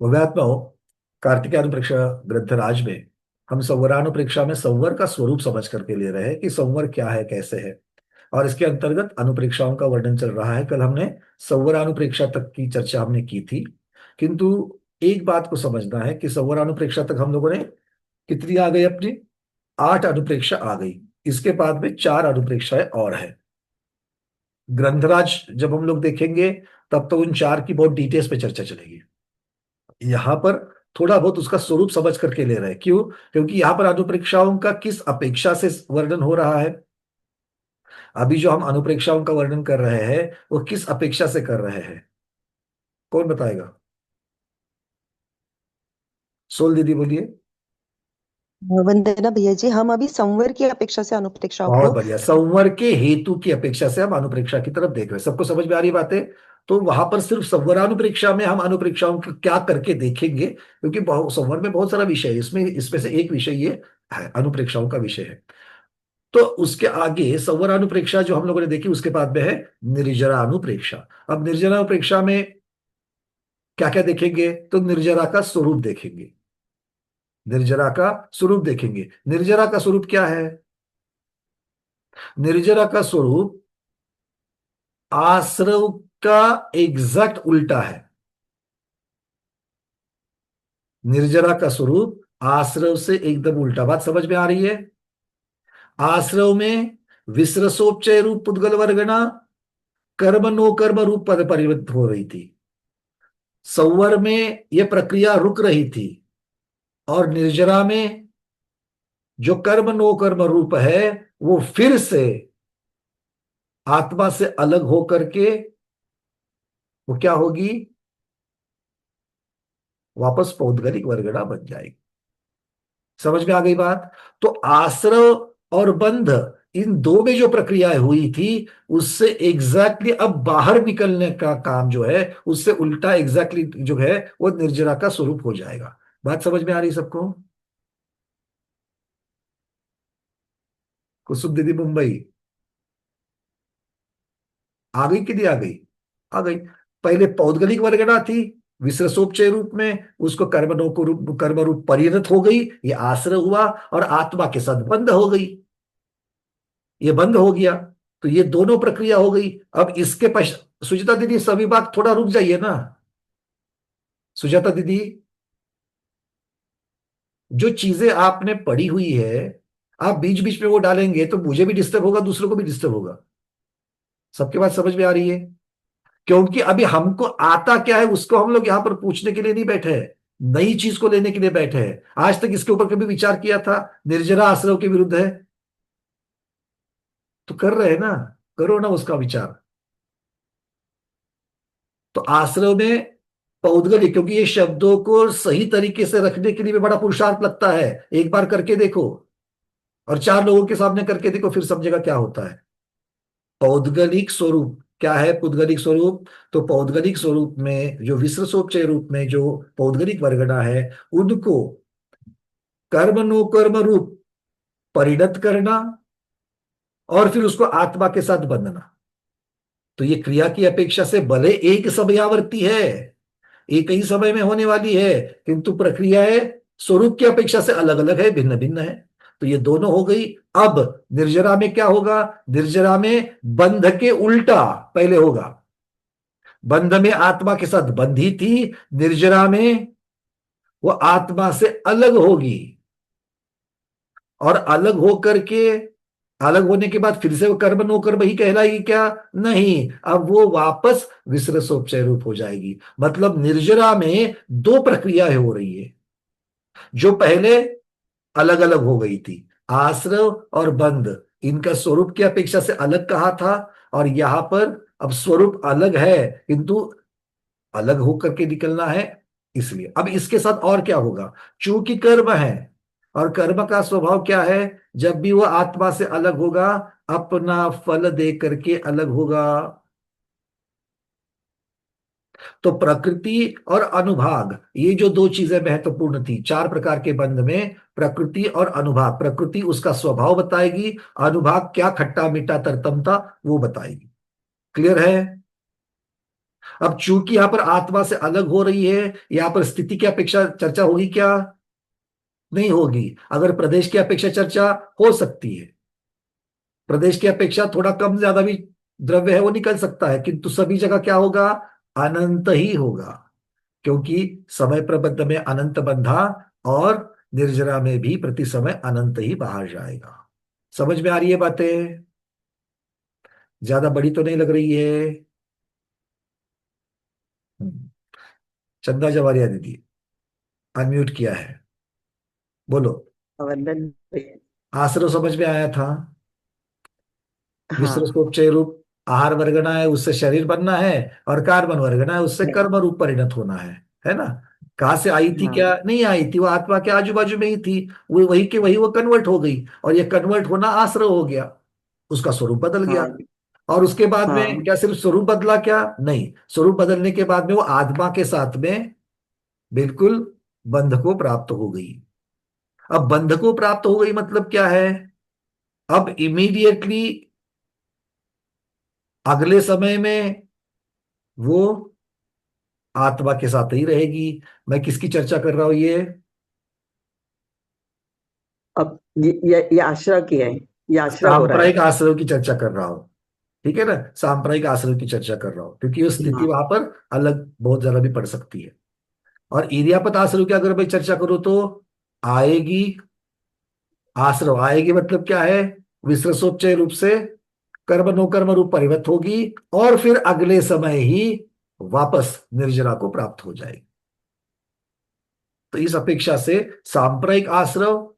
भव्यात्माओं, कार्तिकेयानुप्रेक्षा ग्रंथराज में हम संवरानुप्रेक्षा में संवर का स्वरूप समझ करके ले रहे हैं कि संवर क्या है, कैसे है। और इसके अंतर्गत अनुप्रेक्षाओं का वर्णन चल रहा है। कल हमने संवरानुप्रेक्षा तक की चर्चा हमने की थी, किंतु एक बात को समझना है कि संवरानुप्रेक्षा तक हम लोगों ने कितनी आ गई अपनी, 8 अनुप्रेक्षा आ गई। इसके बाद में 4 अनुप्रेक्षाएं और है। ग्रंथराज जब हम लोग देखेंगे तब तो उन 4 की बहुत डिटेल्स पे चर्चा चलेगी। यहाँ पर थोड़ा बहुत उसका स्वरूप समझ करके ले रहे हैं। क्यों? क्योंकि यहाँ पर अनुप्रेक्षाओं का किस अपेक्षा से वर्णन हो रहा है। अभी जो हम अनुप्रेक्षाओं का वर्णन कर रहे हैं वो किस अपेक्षा से कर रहे हैं, कौन बताएगा? सोल दीदी बोलिए। वंदना भैया जी, हम अभी संवर की अपेक्षा से अनुप्रेक्षाओं बहुत को। बढ़िया, संवर के हेतु की अपेक्षा से हम अनुप्रेक्षा की तरफ देख रहे हैं। सबको समझ में आ रही बातें? तो वहां पर सिर्फ संवरानुप्रेक्षा में हम अनुप्रेक्षाओं को क्या करके देखेंगे, क्योंकि संवर में बहुत सारा विषय है, इसमें इसमें से एक विषय ये है, अनुप्रेक्षाओं का विषय है। तो उसके आगे संवरानुप्रेक्षा जो हम लोगों ने देखी, उसके बाद में है निर्जरा अनुप्रेक्षा। अब निर्जरा अनुप्रेक्षा में क्या क्या देखेंगे? तो निर्जरा का स्वरूप देखेंगे। निर्जरा का स्वरूप देखेंगे। निर्जरा का स्वरूप क्या है? निर्जरा का स्वरूप आश्रव का एग्जैक्ट उल्टा है। निर्जरा का स्वरूप आश्रव से एकदम उल्टा। बात समझ में आ रही है? आश्रव में विसरसोपचय रूप पुद्गल वर्गना कर्म नो कर्म रूप पद परिवर्तित हो रही थी। संवर में यह प्रक्रिया रुक रही थी, और निर्जरा में जो कर्म नो कर्म रूप है वो फिर से आत्मा से अलग होकर के वो क्या होगी? वापस पौद्गलिक वर्गणा बन जाएगी। समझ में आ गई बात? तो आश्रव और बंध, इन दो में जो प्रक्रियाएं हुई थी उससे एग्जैक्टली अब बाहर निकलने का काम जो है उससे उल्टा एग्जैक्टली जो है वो निर्जरा का स्वरूप हो जाएगा। बात समझ में आ रही सबको? कुसुम दीदी मुंबई आ गई कि नहीं आ गई? आ गई। पहले पौद्गलिक वर्गणा थी विसर्जोपचय रूप में, उसको कर्मणों को रूप कर्म रूप परिणत हो गई, ये आश्रय हुआ और आत्मा के साथ बंध हो गई, ये बंद हो गया। तो ये दोनों प्रक्रिया हो गई। अब इसके पश्चात सुजाता दीदी सभी बात थोड़ा रुक जाइए ना। सुजाता दीदी, जो चीजें आपने पढ़ी हुई है आप बीच बीच में वो डालेंगे तो मुझे भी डिस्टर्ब होगा, दूसरों को भी डिस्टर्ब होगा। सबके बात समझ में आ रही है? क्योंकि अभी हमको आता क्या है उसको हम लोग यहां पर पूछने के लिए नहीं बैठे हैं, नई चीज को लेने के लिए बैठे हैं। आज तक इसके ऊपर कभी विचार किया था? निर्जरा आश्रव के विरुद्ध है तो कर रहे हैं ना, करो ना उसका विचार। तो आश्रव में पौद्गलिक, क्योंकि ये शब्दों को सही तरीके से रखने के लिए भी बड़ा पुरुषार्थ लगता है। एक बार करके देखो और 4 लोगों के सामने करके देखो, फिर समझेगा क्या होता है। पौद्गलिक स्वरूप क्या है? पौद्गलिक स्वरूप, तो पौद्गलिक स्वरूप में जो विसर्जोपचय रूप में जो पौद्गलिक वर्गना है उनको कर्म नो कर्म रूप परिणत करना और फिर उसको आत्मा के साथ बंधना। तो ये क्रिया की अपेक्षा से भले एक समयावर्ती है, एक ही समय में होने वाली है, किंतु प्रक्रियाएं स्वरूप की अपेक्षा से अलग अलग है, भिन्न भिन्न है। तो ये दोनों हो गई। अब निर्जरा में क्या होगा? निर्जरा में बंध के उल्टा पहले होगा। बंध में आत्मा के साथ बंधी थी, निर्जरा में वो आत्मा से अलग होगी। और अलग होकर के, अलग होने के बाद फिर से वो कर्म नो कर्म ही कहलाएगी क्या? नहीं, अब वो वापस विसर्जोपचय रूप हो जाएगी। मतलब निर्जरा में दो प्रक्रियाएं हो रही है जो पहले अलग अलग हो गई थी। आश्रव और बंध, इनका स्वरूप की अपेक्षा से अलग कहा था, और यहां पर अब स्वरूप अलग है किंतु अलग होकर के निकलना है। इसलिए अब इसके साथ और क्या होगा? चूंकि कर्म है, और कर्म का स्वभाव क्या है? जब भी वो आत्मा से अलग होगा अपना फल दे करके अलग होगा। तो प्रकृति और अनुभाग, ये जो दो चीजें महत्वपूर्ण थी 4 प्रकार के बंध में, प्रकृति और अनुभाग। प्रकृति उसका स्वभाव बताएगी, अनुभाग क्या खट्टा मीठा तरतमता वो बताएगी। क्लियर है? अब चूंकि यहां पर आत्मा से अलग हो रही है, यहां पर स्थिति की अपेक्षा चर्चा होगी क्या? नहीं होगी। अगर प्रदेश की अपेक्षा चर्चा हो सकती है, प्रदेश की अपेक्षा थोड़ा कम ज्यादा भी द्रव्य है वो निकल सकता है, किंतु सभी जगह क्या होगा? अनंत ही होगा। क्योंकि समय प्रबंध में अनंत बंधा, और निर्जरा में भी प्रति समय अनंत ही बाहर जाएगा। समझ में आ रही है बातें? ज्यादा बड़ी तो नहीं लग रही है? हम्म। चंदा जवारिया दीदी, अनम्यूट किया है, बोलो। वंदन आश्रव समझ में आया था? विश्व हाँ। स्वरूप रूप आहार वर्गना है, उससे शरीर बनना है। और कार्बन वर्गना है, उससे है। कर्म रूप परिणत होना है ना? कहाँ से आई थी? क्या हाँ। नहीं आई थी, वो आत्मा के आजू बाजू में ही थी। वो वही के वही वो कन्वर्ट हो गई, और ये कन्वर्ट होना आश्रव हो गया, उसका स्वरूप बदल गया। हाँ। और उसके बाद में हाँ। क्या सिर्फ स्वरूप बदला? क्या नहीं, स्वरूप बदलने के बाद में वो आत्मा के साथ में बिल्कुल बंध को प्राप्त हो गई। अब बंध को प्राप्त हो गई मतलब क्या है? अब इमीडिएटली अगले समय में वो आत्मा के साथ ही रहेगी। मैं किसकी चर्चा कर रहा हूं ये? अब ये आश्रय की है। ये आश्रय हो रहा है। सांप्रदायिक आश्रय की चर्चा कर रहा हूं। ठीक है ना, सांप्रदायिक आश्रय की चर्चा कर रहा हूं, क्योंकि वो स्थिति हाँ। वहां पर अलग बहुत ज्यादा भी पड़ सकती है। और इरियापत आश्रय की अगर मैं चर्चा करूँ तो आएगी। आश्रय आएगी मतलब क्या है? विसर्जोच्चय रूप से कर्म नो कर्म रूप परिवर्त होगी, और फिर अगले समय ही वापस निर्जरा को प्राप्त हो जाएगी। तो इस अपेक्षा से सांप्रदायिक आश्रव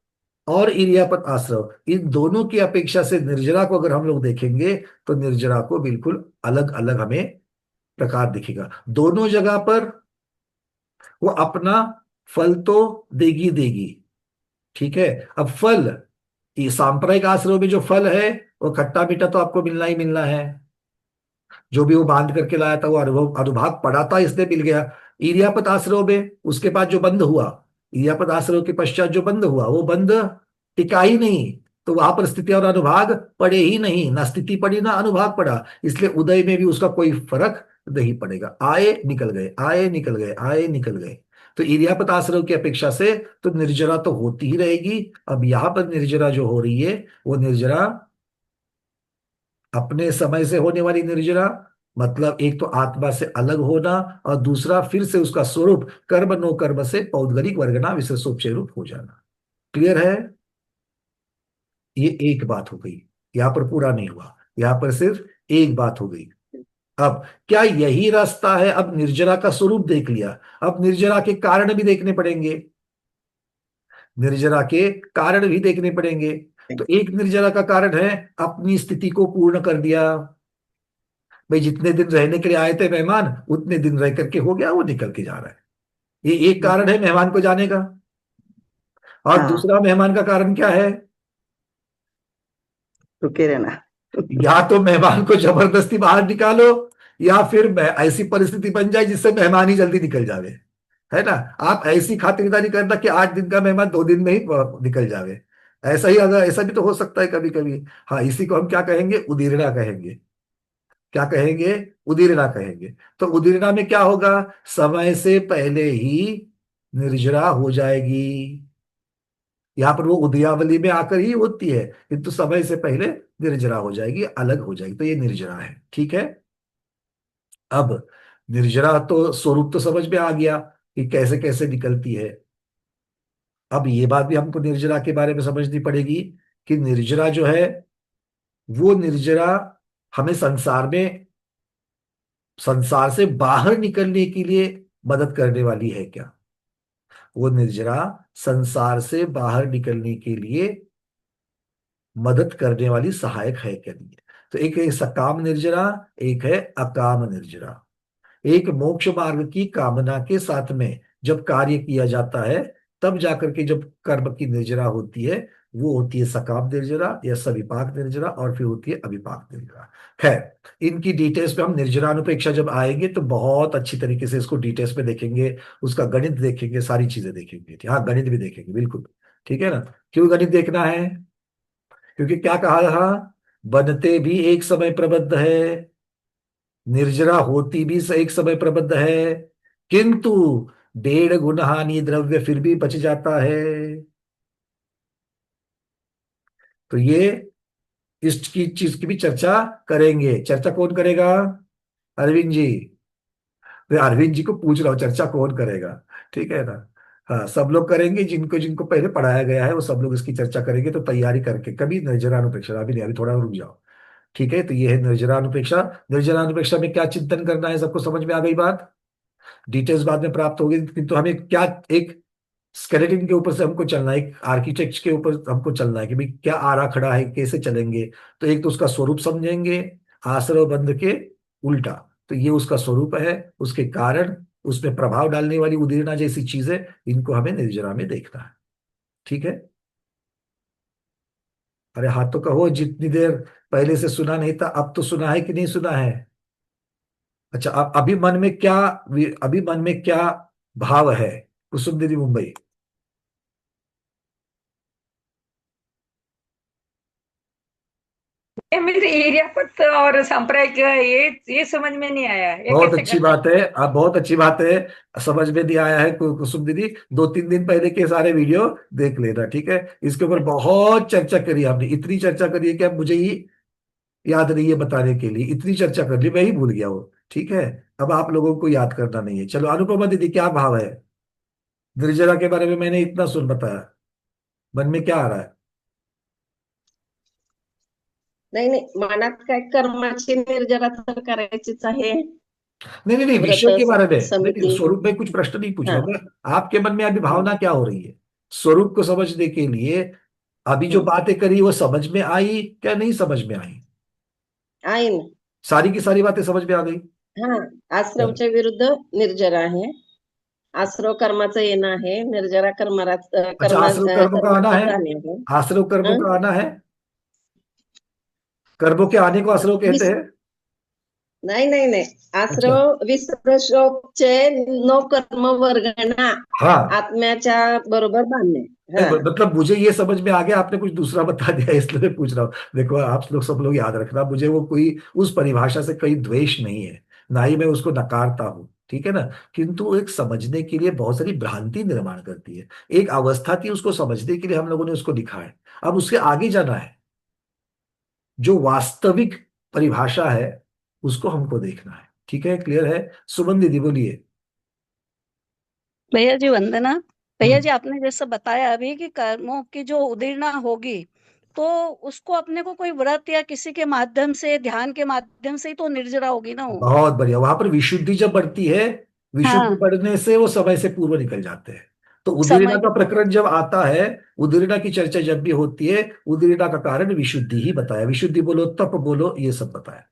और इरियापत आश्रव, इन दोनों की अपेक्षा से निर्जरा को अगर हम लोग देखेंगे, तो निर्जरा को बिल्कुल अलग अलग हमें प्रकार दिखेगा। दोनों जगह पर वो अपना फल तो देगी देगी। ठीक है। अब फल, ये सांप्रदायिक आश्रम में जो फल है, वो खट्टा मीठा तो आपको मिलना ही मिलना है। जो भी वो बांध करके लाया था वो अनुभव अनुभाग पड़ा था, इसलिए मिल गया। इरियापत आश्रम में उसके बाद जो बंद हुआ, इरियापत आश्रम के पश्चात जो बंद हुआ, वो बंद टिका ही नहीं। तो वहां पर स्थिति और अनुभाग पड़े ही नहीं, ना स्थिति पड़ी ना अनुभाग पड़ा, इसलिए उदय में भी उसका कोई फर्क नहीं पड़ेगा। आए निकल गए, आए निकल गए, आए निकल गए। तो इरियापत आश्रम की अपेक्षा से तो निर्जरा तो होती ही रहेगी। अब यहां पर निर्जरा जो हो रही है, वो निर्जरा अपने समय से होने वाली निर्जरा, मतलब एक तो आत्मा से अलग होना, और दूसरा फिर से उसका स्वरूप कर्म नो कर्म से पौद्गलिक वर्गना विशेषोपचय रूप हो जाना। क्लियर है? ये एक बात हो गई। यहां पर पूरा नहीं हुआ, यहां पर सिर्फ एक बात हो गई। अब क्या यही रास्ता है? अब निर्जरा का स्वरूप देख लिया, अब निर्जरा के कारण भी देखने पड़ेंगे। निर्जरा के कारण भी देखने पड़ेंगे। तो एक निर्जरा का कारण है, अपनी स्थिति को पूर्ण कर दिया। भाई जितने दिन रहने के लिए आए थे मेहमान, उतने दिन रह करके हो गया, वो निकल के जा रहा है। ये एक कारण है मेहमान को जाने का। और हाँ। दूसरा मेहमान का कारण क्या है? रुके रहना। या तो मेहमान को जबरदस्ती बाहर निकालो, या फिर ऐसी परिस्थिति बन जाए जिससे मेहमान ही जल्दी निकल जावे। है ना? आप ऐसी खातिरदारी करना कि 8 दिन का मेहमान 2 दिन में ही निकल जावे। ऐसा ही, अगर ऐसा भी तो हो सकता है कभी कभी। हाँ, इसी को हम क्या कहेंगे? उदीरना कहेंगे। क्या कहेंगे? उदीरना कहेंगे। तो उदीरना में क्या होगा? समय से पहले ही निर्जरा हो जाएगी। यहाँ पर वो उदयावली में आकर ही होती है, किंतु समय से पहले निर्जरा हो जाएगी, अलग हो जाएगी, तो ये निर्जरा है। ठीक है। अब निर्जरा तो स्वरूप तो समझ में आ गया कि कैसे कैसे निकलती है। अब ये बात भी हमको निर्जरा के बारे में समझनी पड़ेगी कि निर्जरा जो है, वो निर्जरा हमें संसार से बाहर निकलने के लिए मदद करने वाली है क्या? वो निर्जरा संसार से बाहर निकलने के लिए मदद करने वाली सहायक है क्या? नहीं है। तो एक है सकाम निर्जरा, एक है अकाम निर्जरा। एक मोक्ष मार्ग की कामना के साथ में जब कार्य किया जाता है, तब जाकर के जब कर्म की निर्जरा होती है, वो होती है सकाम निर्जरा या सविपाक निर्जरा, और फिर होती है अविपाक निर्जरा। खैर, इनकी डिटेल्स पे हम निर्जरानुपेक्षा जब आएंगे तो बहुत अच्छी तरीके से इसको डिटेल्स में देखेंगे। उसका गणित देखेंगे, सारी चीजें देखेंगे। हाँ, गणित भी देखेंगे बिल्कुल। ठीक है ना? क्यों गणित देखना है? क्योंकि क्या कहा रहा, बनते भी एक समय प्रबद्ध है, निर्जरा होती भी एक समय प्रबद्ध है, किंतु 1.5 गुण हानि द्रव्य फिर भी बच जाता है। तो ये इसकी चीज की भी चर्चा करेंगे। चर्चा कौन करेगा? अरविंद जी। मैं अरविंद जी को पूछ रहा हूँ चर्चा कौन करेगा। ठीक है ना? हाँ, सब लोग करेंगे, जिनको जिनको पहले पढ़ाया गया है वो सब लोग इसकी चर्चा करेंगे। तो तैयारी करके कभी निर्जरानुपेक्षा, अभी नहीं, अभी थोड़ा रुक जाओ। ठीक है, तो ये है निर्जरानुपेक्षा। निर्जरानुपेक्षा में क्या चिंतन करना है, सबको समझ में आ गई बात? डिटेल्स बाद में प्राप्त होगी, किंतु हमें क्या, एक स्केलेटन के ऊपर से हमको चलना है, एक आर्किटेक्ट के ऊपर हमको चलना है कि भाई क्या आरा खड़ा है, कैसे चलेंगे। तो एक तो उसका स्वरूप समझेंगे, आश्रव बंध के उल्टा। तो ये उसका स्वरूप है, उसके कारण, उसमें प्रभाव डालने वाली उदीरना जैसी चीजें, इनको हमें निर्जरा में देखना है। ठीक है? अरे हाँ तो कहो, जितनी देर पहले से सुना नहीं था, अब तो सुना है कि नहीं सुना है? अच्छा, अब अभी मन में क्या भाव है? कुसुम दीदी, मुंबई। ये मेरे एरिया पर और सांप्रदायिक ये समझ में नहीं आया, ये बहुत कैसे अच्छी करना बात है, आप बहुत अच्छी बात है। समझ में नहीं आया है कुसुम दीदी, 2-3 दिन पहले के सारे वीडियो देख लेना। ठीक है? इसके ऊपर है? बहुत चर्चा करी हमने, इतनी चर्चा करी है कि अब मुझे ही याद नहीं है बताने के लिए। इतनी चर्चा कर ली, मैं ही भूल गया वो। ठीक है? अब आप लोगों को याद करना नहीं है। चलो अनुपमा दीदी, क्या भाव है निर्जरा के बारे में? मैंने इतना सुन बताया, मन में क्या आ रहा है? नाही नाही, मनात काय कर्माची निर्जरा तर करायचीच आहे. नहीं नहीं नहीं, व्रत विषय के बारे में नहीं नहीं, समिती. स्वरूप में कुछ प्रश्न नहीं पूछ रहा हाँ. हूं मैं। आपके मन में अभी हम्म. भावना क्या हो रही है स्वरूप को समझने के लिए? अभी जो हम्म. बातें करी वो समझ में आई क्या नहीं समझ में आई? आहे ना. सारी की सारी बातें समझ में आ गई? हा. आश्रमच्या विरुद्ध निर्जरा आहे. आश्रव कर्माचं येणं आहे. निर्जरा अच्छा, आश्रव कर्म का आना कर्माचं है? जाणे आहे. आश्रव कर्मों हं? का आना है? कर्मों के आने को आश्रव कहते विस हैं? नाही नाही नाही. अच्छा। आश्रव विश्वशोकचे नो कर्म वर्गणा हाँ। आत्म्याच्या बरोबर बांधणे. नहीं, हा. मतलब मुझे ये समझ में आ गया, आपने कुछ दूसरा बता दिया, इसलिए मैं पूछ रहा हूँ। देखो, आप लोग सब लोग याद रखना, मुझे वो कोई उस परिभाषा से कोई द्वेष नहीं है, ना ही मैं उसको नकारता हूँ। ठीक है ना? किंतु एक समझने के लिए बहुत सारी भ्रांति निर्माण करती है। एक अवस्था थी, उसको समझने के लिए हम लोगों ने उसको लिखा है। अब उसके आगे जाना है, जो वास्तविक परिभाषा है उसको हमको देखना है। ठीक है? क्लियर है? सुमन दीदी बोलिए। भैया जी वंदना। भैया जी हम्म। आपने जैसा बताया अभी कि कर्मों की जो उदीर्णा होगी, तो उसको अपने को कोई व्रत या किसी के माध्यम से, ध्यान के माध्यम से ही तो निर्जरा होगी ना वो। बहुत बढ़िया, वहां पर विशुद्धि जब बढ़ती है, विशुद्धि हाँ। बढ़ने से वो समय से पूर्व निकल जाते हैं। तो उदीरना समय का के पूर्व। प्रकरण जब आता है, उदीरना की चर्चा जब भी होती है, उदीरना का कारण विशुद्धि ही बताया। विशुद्धि बोलो, तप बोलो, ये सब बताया।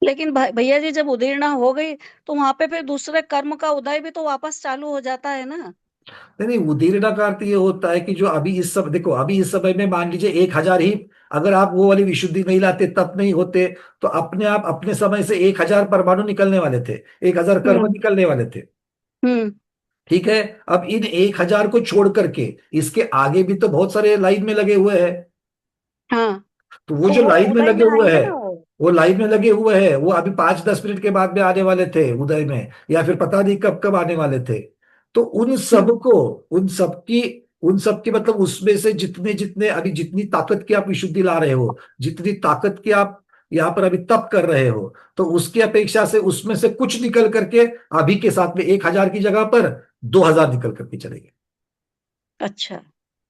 लेकिन भैया जी जब उदीर्णा हो गई तो वहां पे फिर दूसरे कर्म का उदय भी तो वापस चालू हो जाता है ना। नहीं नहीं, उदीरना का अर्थ ये होता है कि जो अभी इस समय, देखो अभी इस समय में मान लीजिए 1,000 ही, अगर आप वो वाली विशुद्धि नहीं लाते, तप नहीं होते, तो अपने आप अपने समय से 1,000 परमाणु निकलने वाले थे, 1,000 कर्म हम्म। निकलने वाले थे। हम्म। ठीक है? अब इन 1,000 को छोड़ करके इसके आगे भी तो बहुत सारे लाइन में लगे हुए हैं। हाँ। तो वो तो जो वो लाइन में उदय लगे में हुए आएंगे हैं, ना वो। वो लाइन में लगे हुए हैं, वो अभी 5-10 मिनट के बाद में आने वाले थे उदय में, या फिर पता नहीं कब कब आने वाले थे। तो उन हम्म। सबको, उन सबकी उन सबकी मतलब उसमें से जितने जितने अभी, जितनी ताकत की आप विशुद्धि ला रहे हो, जितनी ताकत की आप यहाँ पर अभी तप कर रहे हो, तो उसकी अपेक्षा से उसमें से कुछ निकल करके अभी के साथ में 1,000 की जगह पर 2,000 निकल करके चलेंगे। अच्छा।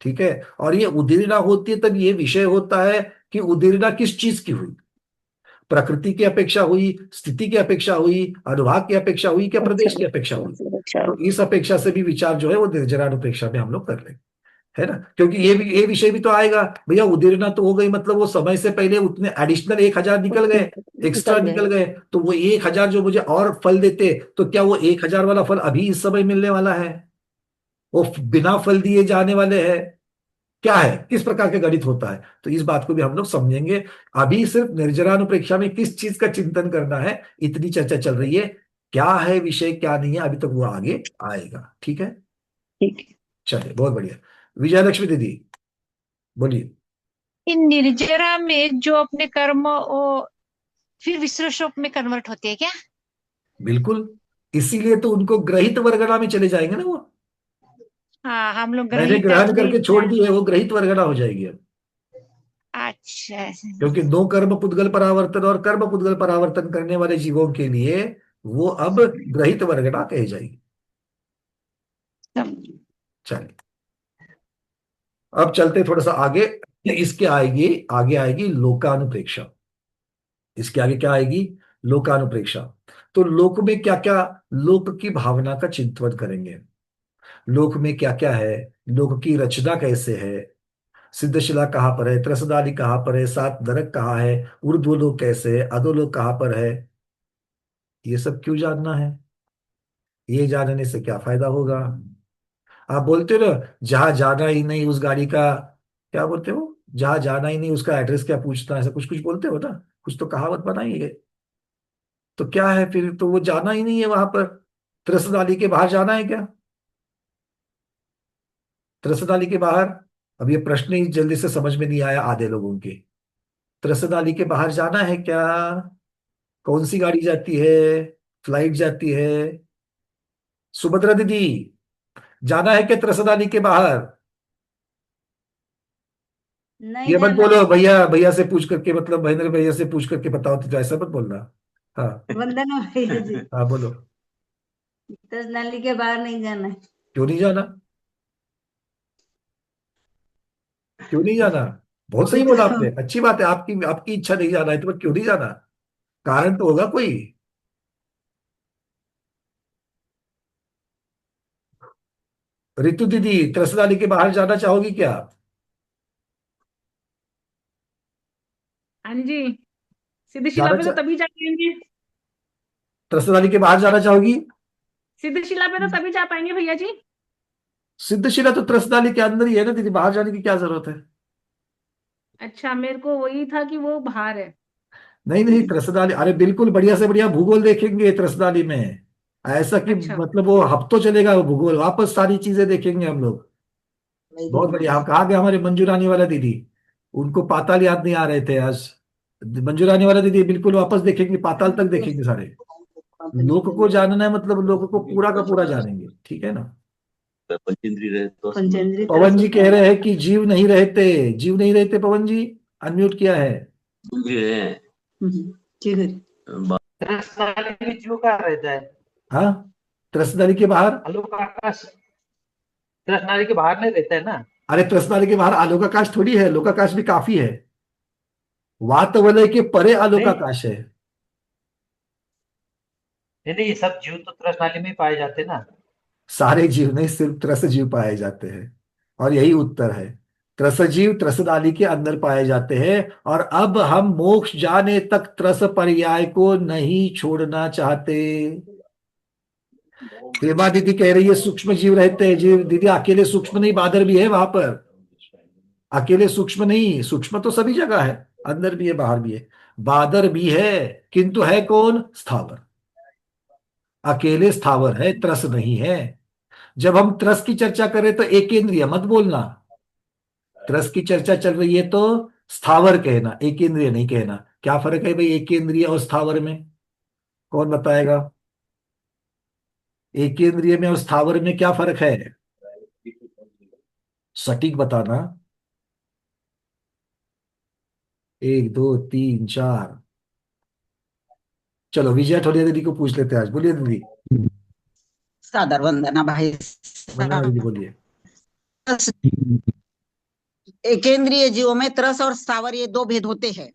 ठीक है? और ये उदीरना होती है तब ये विषय होता है कि उदीरना किस चीज की हुई, प्रकृति की अपेक्षा हुई, स्थिति की अपेक्षा हुई, अनुभाग की अपेक्षा हुई, क्या अच्छा। प्रदेश की अपेक्षा हुई? अच्छा। तो इस अपेक्षा से भी विचार जो है वो निर्जरानुपेक्षा में हम लोग कर लेंगे। है ना? क्योंकि ये विषय भी तो आएगा, भैया उदीरना तो हो गई, मतलब वो समय से पहले उतने एडिशनल 1,000 निकल गए, एक्स्ट्रा निकल निकल गए। गए। तो वो 1,000 जो मुझे और फल देते, तो क्या वो 1,000 वाला फल अभी इस समय मिलने वाला है? वो बिना फल दिए जाने वाले हैं? क्या है, किस प्रकार के गणित होता है? तो इस बात को भी हम लोग समझेंगे। अभी सिर्फ निर्जरानुप्रेक्षा में किस चीज का चिंतन करना है, इतनी चर्चा चल रही है। क्या है विषय, क्या नहीं है, अभी तक वो आगे आएगा। ठीक है? ठीक है। चलिए, बहुत बढ़िया। विजयलक्ष्मी दीदी बोलिए। इन निर्जरा में जो अपने कर्म फिर विश्व रूप में कन्वर्ट होते हैं क्या? बिल्कुल, इसीलिए तो उनको ग्रहित वर्गणा में चले जाएंगे ना वो। हाँ, हम लोग मैंने ग्रहित ग्रहण करके ग्रहित छोड़ दी है, वो ग्रहित वर्गणा हो जाएगी अब। अच्छा। क्योंकि दो कर्म पुद्गल परावर्तन और कर्म पुद्गल परावर्तन करने वाले जीवों के लिए वो अब ग्रहित वर्गणा कही जाएगी। चलिए, अब चलते थोड़ा सा आगे। इसके आगे आएगी लोकानुप्रेक्षा। इसके आगे क्या आएगी? लोकानुप्रेक्षा। तो लोक में क्या क्या, लोक की भावना का चिंतन करेंगे। लोक में क्या क्या है, लोक की रचना कैसे है, सिद्धशिला कहाँ पर है, त्रसदाली कहाँ पर है, सात नरक कहाँ है, ऊर्ध्वलोक कैसे है, अधोलोक कहाँ पर है, ये सब क्यों जानना है? ये जानने से क्या फायदा होगा? आप बोलते हो ना, जहां जाना ही नहीं उस गाड़ी का, क्या बोलते हो, जहां जाना ही नहीं उसका एड्रेस क्या पूछना, ऐसा कुछ कुछ बोलते हो ना, कुछ तो कहावत बनाई है। तो क्या है फिर, तो वो जाना ही नहीं है वहां पर। त्रसदाली के बाहर जाना है क्या? त्रसदाली के बाहर, अब ये प्रश्न ही जल्दी से समझ में नहीं आया आधे लोगों के। त्रसदाली के बाहर जाना है क्या? कौन सी गाड़ी जाती है? फ्लाइट जाती है? सुभद्रा दीदी, जाना है क्या त्रसदाली के बाहर? नहीं ये मत जाना। बोलो भैया, भैया से पूछ करके, मतलब महेंद्र भैया से पूछ करके बताओ, तो ऐसा मत बोलना। हाँ। वंदना भैया जी, हाँ बोलो। 10 नाली के बाहर नहीं जाना है। क्यों नहीं जाना? क्यों नहीं जाना? बहुत सही बोला आपने, अच्छी बात है, आपकी आपकी इच्छा नहीं जाना है, तो क्यों नहीं जाना? कारण तो होगा कोई। रितु दीदी, त्रसदाली के बाहर जाना चाहोगी क्या? हाँ जी, सिद्धशिला जाना पे तो तभी जा पाएंगे। त्रसदाली के बाहर जाना चाहोगी? सिद्धशिला पे तो तभी जा पाएंगे भैया जी। सिद्धशिला तो त्रसदाली के अंदर ही है ना दीदी, बाहर जाने की क्या जरूरत है? अच्छा, मेरे को वही था कि वो बाहर है। नहीं नहीं, त्रसदाली, अरे बिल्कुल बढ़िया से बढ़िया भूगोल देखेंगे त्रसदाली में। ऐसा कि अच्छा। मतलब वो हफ्तों चलेगा वो भूगोल, वापस सारी चीजें देखेंगे हम लोग। बहुत बढ़िया। हम कहा गए हमारे मंजू रानी वाला दीदी, उनको पाताल याद नहीं आ रहे थे आज। मंजू रानी वाला दीदी बिल्कुल वापस देखेंगे, पाताल तक देखेंगे सारे। लोक को जानना है मतलब लोक को पूरा का पूरा जानेंगे, ठीक है ना। पंचेंद्री रहे तो पंचेंद्री पवन जी कह रहे हैं कि जीव नहीं रहते, जीव नहीं रहते। पवन जी अनम्यूट किया है। ठीक है। त्रसनाली में जीव कहाँ रहता है? हाँ, त्रसदाली के बाहर। आलोक आकाश त्रसनाली के बाहर नहीं रहता है ना? अरे त्रसदाली के बाहर आलोकाकाश थोड़ी है, लोकाकाश भी काफी है। वातवलय के परे आलोकाकाश है। नहीं, ये सब जीव तो त्रसनाली में ही पाए जाते हैं ना। सारे जीव नहीं, सिर्फ त्रस जीव पाए जाते हैं, और यही उत्तर है। त्रस जीव त्रसदाली के अंदर पाए जाते हैं। और अब हम मोक्ष जाने तक त्रस पर्याय को नहीं छोड़ना चाहते। प्रेमा दीदी कह रही है सूक्ष्म जीव रहते हैं। जीव दीदी अकेले सूक्ष्म नहीं, बादर भी है वहां पर। अकेले सूक्ष्म नहीं, सूक्ष्म तो सभी जगह है, अंदर भी है बाहर भी है, बादर भी है। किंतु है कौन? स्थावर। अकेले स्थावर है, त्रस नहीं है। जब हम त्रस की चर्चा करें तो एक इंद्रिय मत बोलना। त्रस की चर्चा चल रही है तो स्थावर कहना, एक इंद्रिय नहीं कहना। क्या फर्क है भाई एक इंद्रिय और स्थावर में? कौन बताएगा? एक इंद्रिय में और स्थावर में क्या फर्क है? सटीक बताना। 1 2 3 4। चलो विजया ठोलिया दीदी को पूछ लेते हैं आज। बोलिए दीदी। सादर वंदना भाई वंदना दीदी साहब। बोलिए। एकेंद्रिय जीवों में त्रस और स्थावर ये दो भेद होते हैं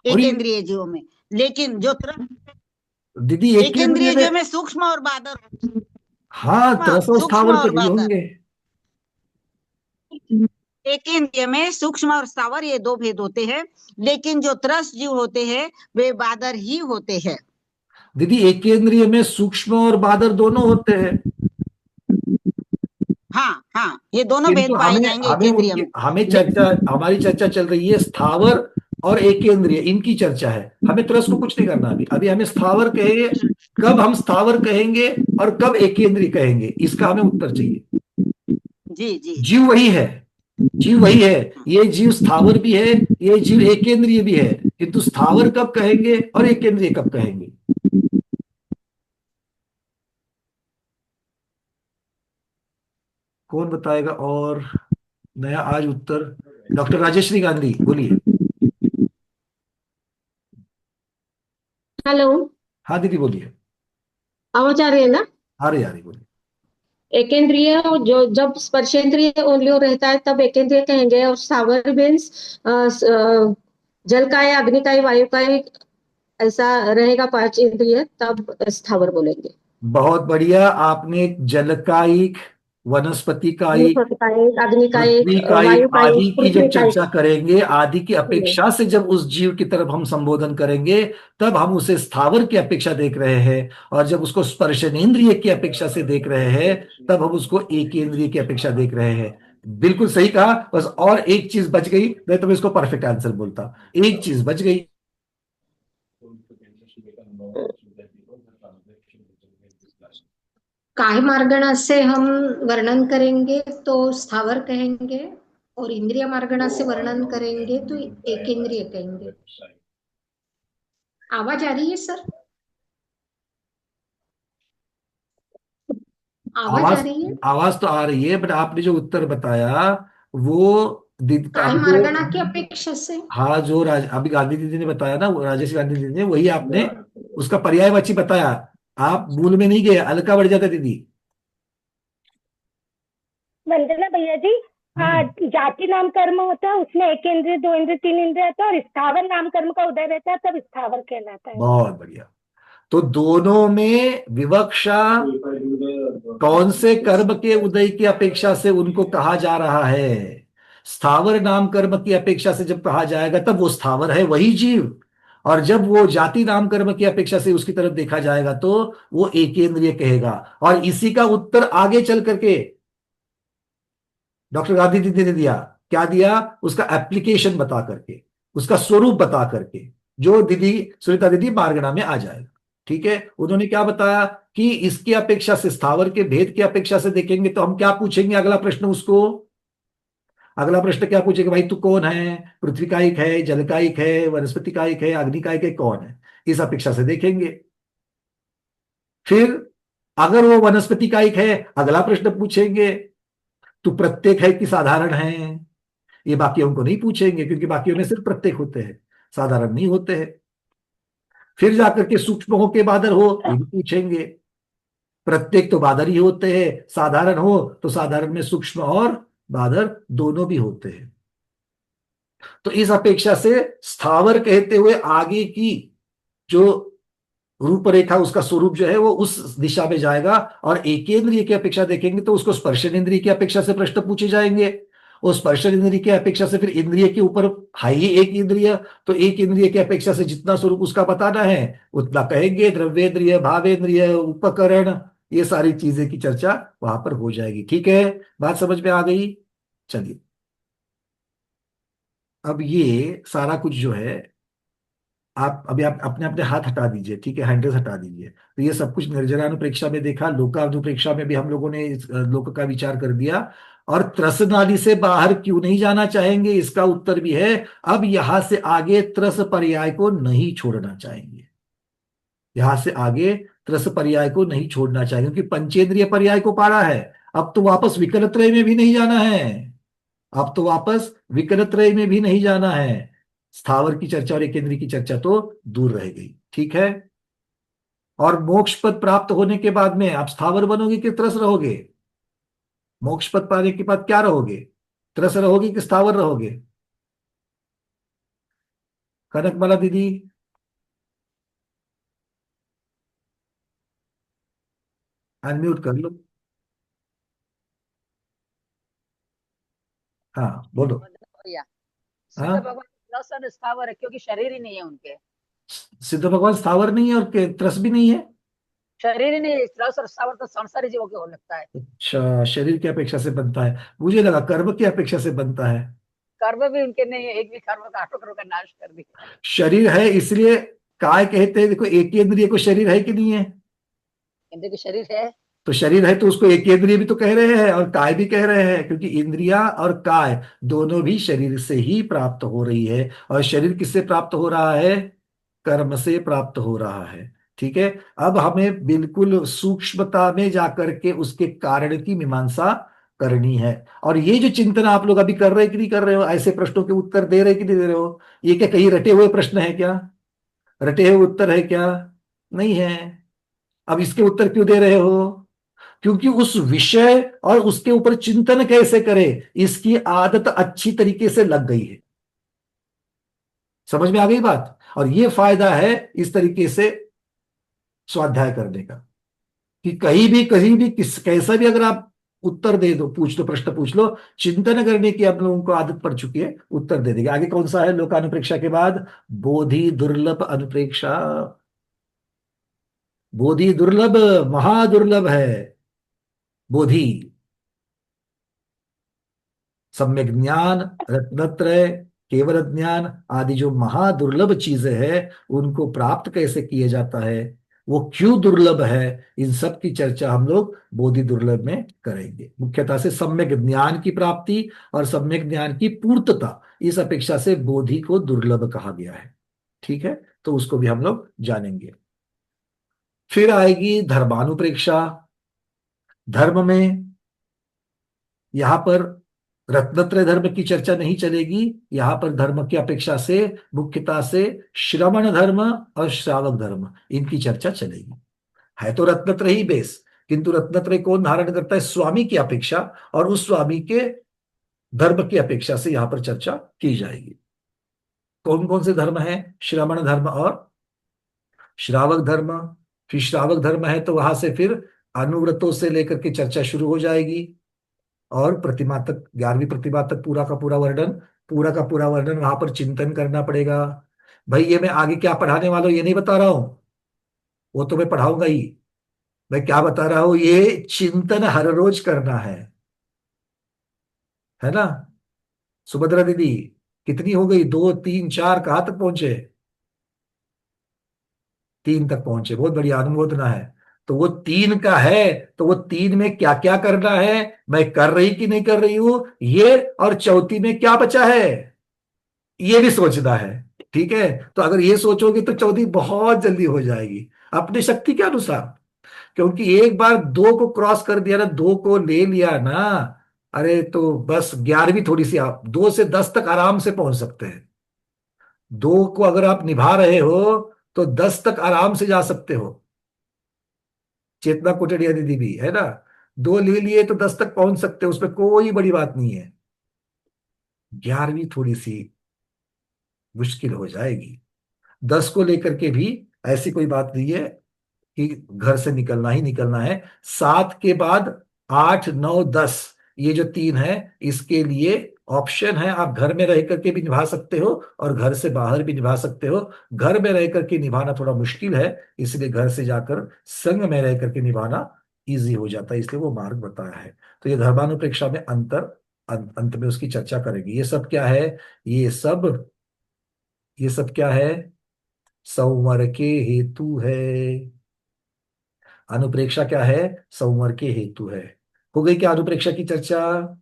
और ये एकेंद्रिय जीवों में। लेकिन जो दीदी एक इंद्रिय एकेंद्रिय जीव में, में सूक्ष्म और बादर, हाँ त्रस और सूक्ष्म स्थावर तो और नहीं बादर, होंगे। एकेंद्रिय में सूक्ष्म और स्थावर ये दो भेद होते हैं। लेकिन जो त्रस जीव होते हैं वे बादर ही होते हैं। दीदी एक इंद्रिय में सूक्ष्म और बादर दोनों होते हैं। हाँ हाँ, ये दोनों भेद किंतु पाए हमें जाएंगे हमें एकेंद्रिय उनकी में। हमारी चर्चा चल रही है स्थावर और एकेंद्रिय, इनकी चर्चा है। हमें त्रस को कुछ नहीं करना अभी। अभी हमें स्थावर कहेंगे, कब हम स्थावर कहेंगे और कब एकेंद्रिय कहेंगे, इसका हमें उत्तर चाहिए। जी जी। जीव वही है, जीव वही है। ये जीव स्थावर भी है, ये जीव एकेंद्रिय भी है, किंतु स्थावर कब कहेंगे और एकेंद्रिय कब कहेंगे? कौन बताएगा? और नया आज उत्तर, डॉक्टर राजेश्री गांधी बोलिए। हेलो, हाँ दीदी बोलिए। आवाज आ रही है ना? आ रही बोलिए। एकेंद्रिय जो जब स्पर्शेंद्रिय ओलियो रहता है तब एकेंद्रिय कहेंगे, और स्थावर मीन्स जल का है, अग्नि का है, वायु का है, ऐसा रहेगा पांच इंद्रिय, तब स्थावर बोलेंगे। बहुत बढ़िया, आपने जलकायिक, वनस्पति कायिक, वनस्पति का एक, अग्नि का एक, पृथ्वी कायिक वायु का एक, आदि की जब पृथ्वी का चर्चा एक। करेंगे, आदि की अपेक्षा से जब उस जीव की तरफ हम संबोधन करेंगे, तब हम उसे स्थावर की अपेक्षा देख रहे हैं, और जब उसको स्पर्शनेन्द्रिय की अपेक्षा से देख रहे हैं, तब हम उसको एकेंद्रिय की अपेक्षा देख रहे हैं। बिल्कुल सही कहा। बस और एक चीज बच गई, नहीं तो मैं इसको परफेक्ट आंसर बोलता। एक चीज बच गई। काय मार्गणा से हम वर्णन करेंगे तो स्थावर कहेंगे, और इंद्रिय मार्गणा से वर्णन करेंगे तो एकेंद्रिय कहेंगे। आवाज आ रही है सर? आवाज आ आवाज रही है? आवाज तो आ रही है, बट आपने जो उत्तर बताया वो काय अभी जो, मार्गणा की अपेक्षा से। हाँ जो अभी गांधी दीदी ने बताया ना, वो राजेश गांधी दीदी ने, वही आपने उसका पर्यायवाची बताया। आप मूल में नहीं गए, अलका बढ़ जाता दीदी। वंदना भैया जी, जाति नाम कर्म होता है, उसमें एक इंद्रिय, दो इंद्रिय, तीन इंद्रिय आता है, और स्थावर नाम कर्म का उदय रहता है, तब स्थावर कहलाता है। बहुत बढ़िया। तो दोनों में विवक्षा कौन से कर्म के उदय की अपेक्षा से उनको कहा जा रहा है? स्थावर नाम कर्म की अपेक्षा से जब कहा जाएगा, तब वो स्थावर है, वही जीव। और जब वो जाति नाम कर्म की अपेक्षा से उसकी तरफ देखा जाएगा, तो वो एकेंद्रिय कहेगा। और इसी का उत्तर आगे चल करके डॉक्टर गांधी दीदी ने दिया। क्या दिया? उसका एप्लीकेशन बता करके, उसका स्वरूप बता करके, जो दीदी सुनीता दीदी मार्गणा में आ जाएगा। ठीक है, उन्होंने क्या बताया कि इसकी अपेक्षा से, स्थावर के भेद की अपेक्षा से देखेंगे तो हम क्या पूछेंगे? अगला प्रश्न उसको, अगला प्रश्न क्या पूछेंगे? भाई तू कौन है? पृथ्वी कायिक है, जल कायिक है, वनस्पति कायिक है, अग्नि कायिक है, कौन है? इस अपेक्षा से देखेंगे। फिर अगर वो वनस्पति कायिक है, अगला प्रश्न पूछेंगे तू प्रत्येक है कि साधारण है? ये बाकियों को नहीं पूछेंगे, क्योंकि बाकियों में सिर्फ प्रत्येक होते हैं, साधारण नहीं होते हैं। फिर जाकर के सूक्ष्म हो के बादर हो, ये भी पूछेंगे। प्रत्येक तो बादर ही होते हैं, साधारण हो तो साधारण में सूक्ष्म और बादर दोनों भी होते हैं। तो इस अपेक्षा से स्थावर कहते हुए आगे की जो रूपरेखा, उसका स्वरूप जो है वो उस दिशा में जाएगा। और एकेंद्रिय की अपेक्षा देखेंगे तो उसको स्पर्शनेन्द्रिय की अपेक्षा से प्रश्न पूछे जाएंगे। और स्पर्शनेन्द्रिय की अपेक्षा से फिर इंद्रिय के ऊपर है ही एक इंद्रिय, तो एक इंद्रिय की अपेक्षा से जितना स्वरूप उसका बताना है उतना कहेंगे। द्रव्येंद्रिय, भावेंद्रिय, उपकरण, ये सारी चीजें की चर्चा वहां पर हो जाएगी। ठीक है, बात समझ में आ गई? चलिए, अब ये सारा कुछ जो है, आप अभी आप अपने अपने हाथ हटा दीजिए। ठीक है, हैंडल्स हटा दीजिए। तो ये सब कुछ निर्जरानुप्रेक्षा में देखा, लोकानुप्रेक्षा में भी हम लोगों ने इस लोक का विचार कर दिया। और त्रस नाली से बाहर क्यों नहीं जाना चाहेंगे, इसका उत्तर भी है। अब यहां से आगे त्रस पर्याय को नहीं छोड़ना चाहेंगे। यहां से आगे त्रस पर्याय को नहीं छोड़ना चाहेंगे, क्योंकि पंचेंद्रिय पर्याय को पारा है। अब तो वापस विकलत्रय में भी नहीं जाना है। अब तो वापस विकलत्रय में भी नहीं जाना है। स्थावर की चर्चा और एकेंद्रीय की चर्चा तो दूर रह गई। ठीक है, और मोक्ष पद प्राप्त होने के बाद में आप स्थावर बनोगे कि त्रस रहोगे? मोक्ष पद पाने के बाद क्या रहोगे? त्रस रहोगे कि स्थावर रहोगे? कनकमाला दीदी, अनम्यूट कर लो। हाँ बोलो। भैया, हाँ, सिद्ध भगवान त्रस और स्थावर है, क्योंकि शरीर ही नहीं है उनके। सिद्ध भगवान स्थावर नहीं है और त्रस भी नहीं है। शरीर ही नहीं है, त्रस और स्थावर तो संसारी जीवों के हो लगता है। अच्छा, शरीर की अपेक्षा से बनता है, मुझे लगा कर्म की अपेक्षा से बनता है। कर्म भी उनके नहीं है, एक भी कर्म का आठों कर्म का नाश कर दिया। शरीर है इसलिए काय कहते हैं। देखो, एक इंद्रिय को शरीर है कि नहीं है? इंद्रिय के शरीर है, तो शरीर है तो उसको एक इंद्रिय भी तो कह रहे हैं और काय भी कह रहे हैं, क्योंकि इंद्रिया और काय दोनों भी शरीर से ही प्राप्त हो रही है। और शरीर किससे प्राप्त हो रहा है? कर्म से प्राप्त हो रहा है। ठीक है। अब हमें बिल्कुल सूक्ष्मता में जाकर के उसके कारण की मीमांसा करनी है। और ये जो चिंतन आप लोग अभी कर रहे हैं कि नहीं कर रहे हो, ऐसे प्रश्नों के उत्तर दे रहे कि नहीं दे रहे हो? ये क्या कहीं रटे हुए प्रश्न है क्या? रटे हुए उत्तर है क्या? नहीं है। अब इसके उत्तर क्यों दे रहे हो? क्योंकि उस विषय और उसके ऊपर चिंतन कैसे करें, इसकी आदत अच्छी तरीके से लग गई है। समझ में आ गई बात? और ये फायदा है इस तरीके से स्वाध्याय करने का, कि कहीं भी किस कैसा भी अगर आप उत्तर दे दो, पूछ लो, प्रश्न पूछ लो, चिंतन करने की आप लोगों को आदत पड़ चुकी है, उत्तर दे देंगे। आगे कौन सा है लोकानुप्रेक्षा के बाद? बोधि दुर्लभ अनुप्रेक्षा। बोधि दुर्लभ, महादुर्लभ है बोधि। सम्यक ज्ञान, रत्नत्रय, केवल ज्ञान आदि जो महादुर्लभ चीजें हैं, उनको प्राप्त कैसे किया जाता है, वो क्यों दुर्लभ है, इन सब की चर्चा हम लोग बोधि दुर्लभ में करेंगे। मुख्यतः से सम्यक ज्ञान की प्राप्ति और सम्यक ज्ञान की पूर्तता, इस अपेक्षा से बोधि को दुर्लभ कहा गया है। ठीक है, तो उसको भी हम लोग जानेंगे। फिर आएगी धर्मानुप्रेक्षा। धर्म में यहां पर रत्नत्रय धर्म की चर्चा नहीं चलेगी। यहां पर धर्म की अपेक्षा से मुख्यता से श्रवण धर्म और श्रावक धर्म, इनकी चर्चा चलेगी। है तो रत्नत्रय ही बेस, किंतु रत्नत्रय कौन धारण करता है? स्वामी की अपेक्षा, और उस स्वामी के धर्म की अपेक्षा से यहां पर चर्चा की जाएगी। कौन कौन से धर्म है? श्रवण धर्म और श्रावक धर्म। फिर श्रावक धर्म है तो वहां से फिर अनुव्रतों से लेकर के चर्चा शुरू हो जाएगी, और प्रतिमा तक, 11वीं प्रतिमा तक पूरा का पूरा वर्णन, पूरा का पूरा वर्णन वहां पर चिंतन करना पड़ेगा। भाई ये मैं आगे क्या पढ़ाने वाला हूं ये नहीं बता रहा हूं, वो तो मैं पढ़ाऊंगा ही। मैं क्या बता रहा हूं, ये चिंतन हर रोज करना है ना? सुभद्रा दीदी कितनी हो गई? 2 3 4, कहां तक पहुंचे? 3 तक पहुंचे, बहुत बढ़िया, अनुमोदना है। तो वो 3 का है, तो वो 3 में क्या क्या करना है, मैं कर रही कि नहीं कर रही हूं ये, और चौथी में क्या बचा है ये भी सोचना है। ठीक है, तो अगर ये सोचोगे तो चौथी बहुत जल्दी हो जाएगी अपनी शक्ति के अनुसार। क्योंकि एक बार 2 को क्रॉस कर दिया ना, 2 को ले लिया ना, अरे तो बस 11वीं थोड़ी सी, आप 2 से 10 तक आराम से पहुंच सकते हैं। 2 को अगर आप निभा रहे हो तो 10 तक आराम से जा सकते हो। चेतना कोटड़िया दीदी भी है ना, 2 ले लिए तो 10 तक पहुंच सकते हो, उसमें कोई बड़ी बात नहीं है। 11वीं थोड़ी सी मुश्किल हो जाएगी। 10 को लेकर के भी ऐसी कोई बात नहीं है कि घर से निकलना ही निकलना है। 7 के बाद 8 9 10, ये जो 3 है, इसके लिए ऑप्शन है, आप घर में रह करके भी निभा सकते हो और घर से बाहर भी निभा सकते हो। घर में रह करके निभाना थोड़ा मुश्किल है, इसलिए घर से जाकर संग में रह करके निभाना इजी हो जाता है, इसलिए वो मार्ग बताया है। तो ये धर्मानुप्रेक्षा में अंतर अंत में उसकी चर्चा करेगी। ये सब क्या है? ये सब क्या है? संवर के हेतु है। अनुप्रेक्षा क्या है? संवर के हेतु है। हो गई क्या अनुप्रेक्षा की चर्चा?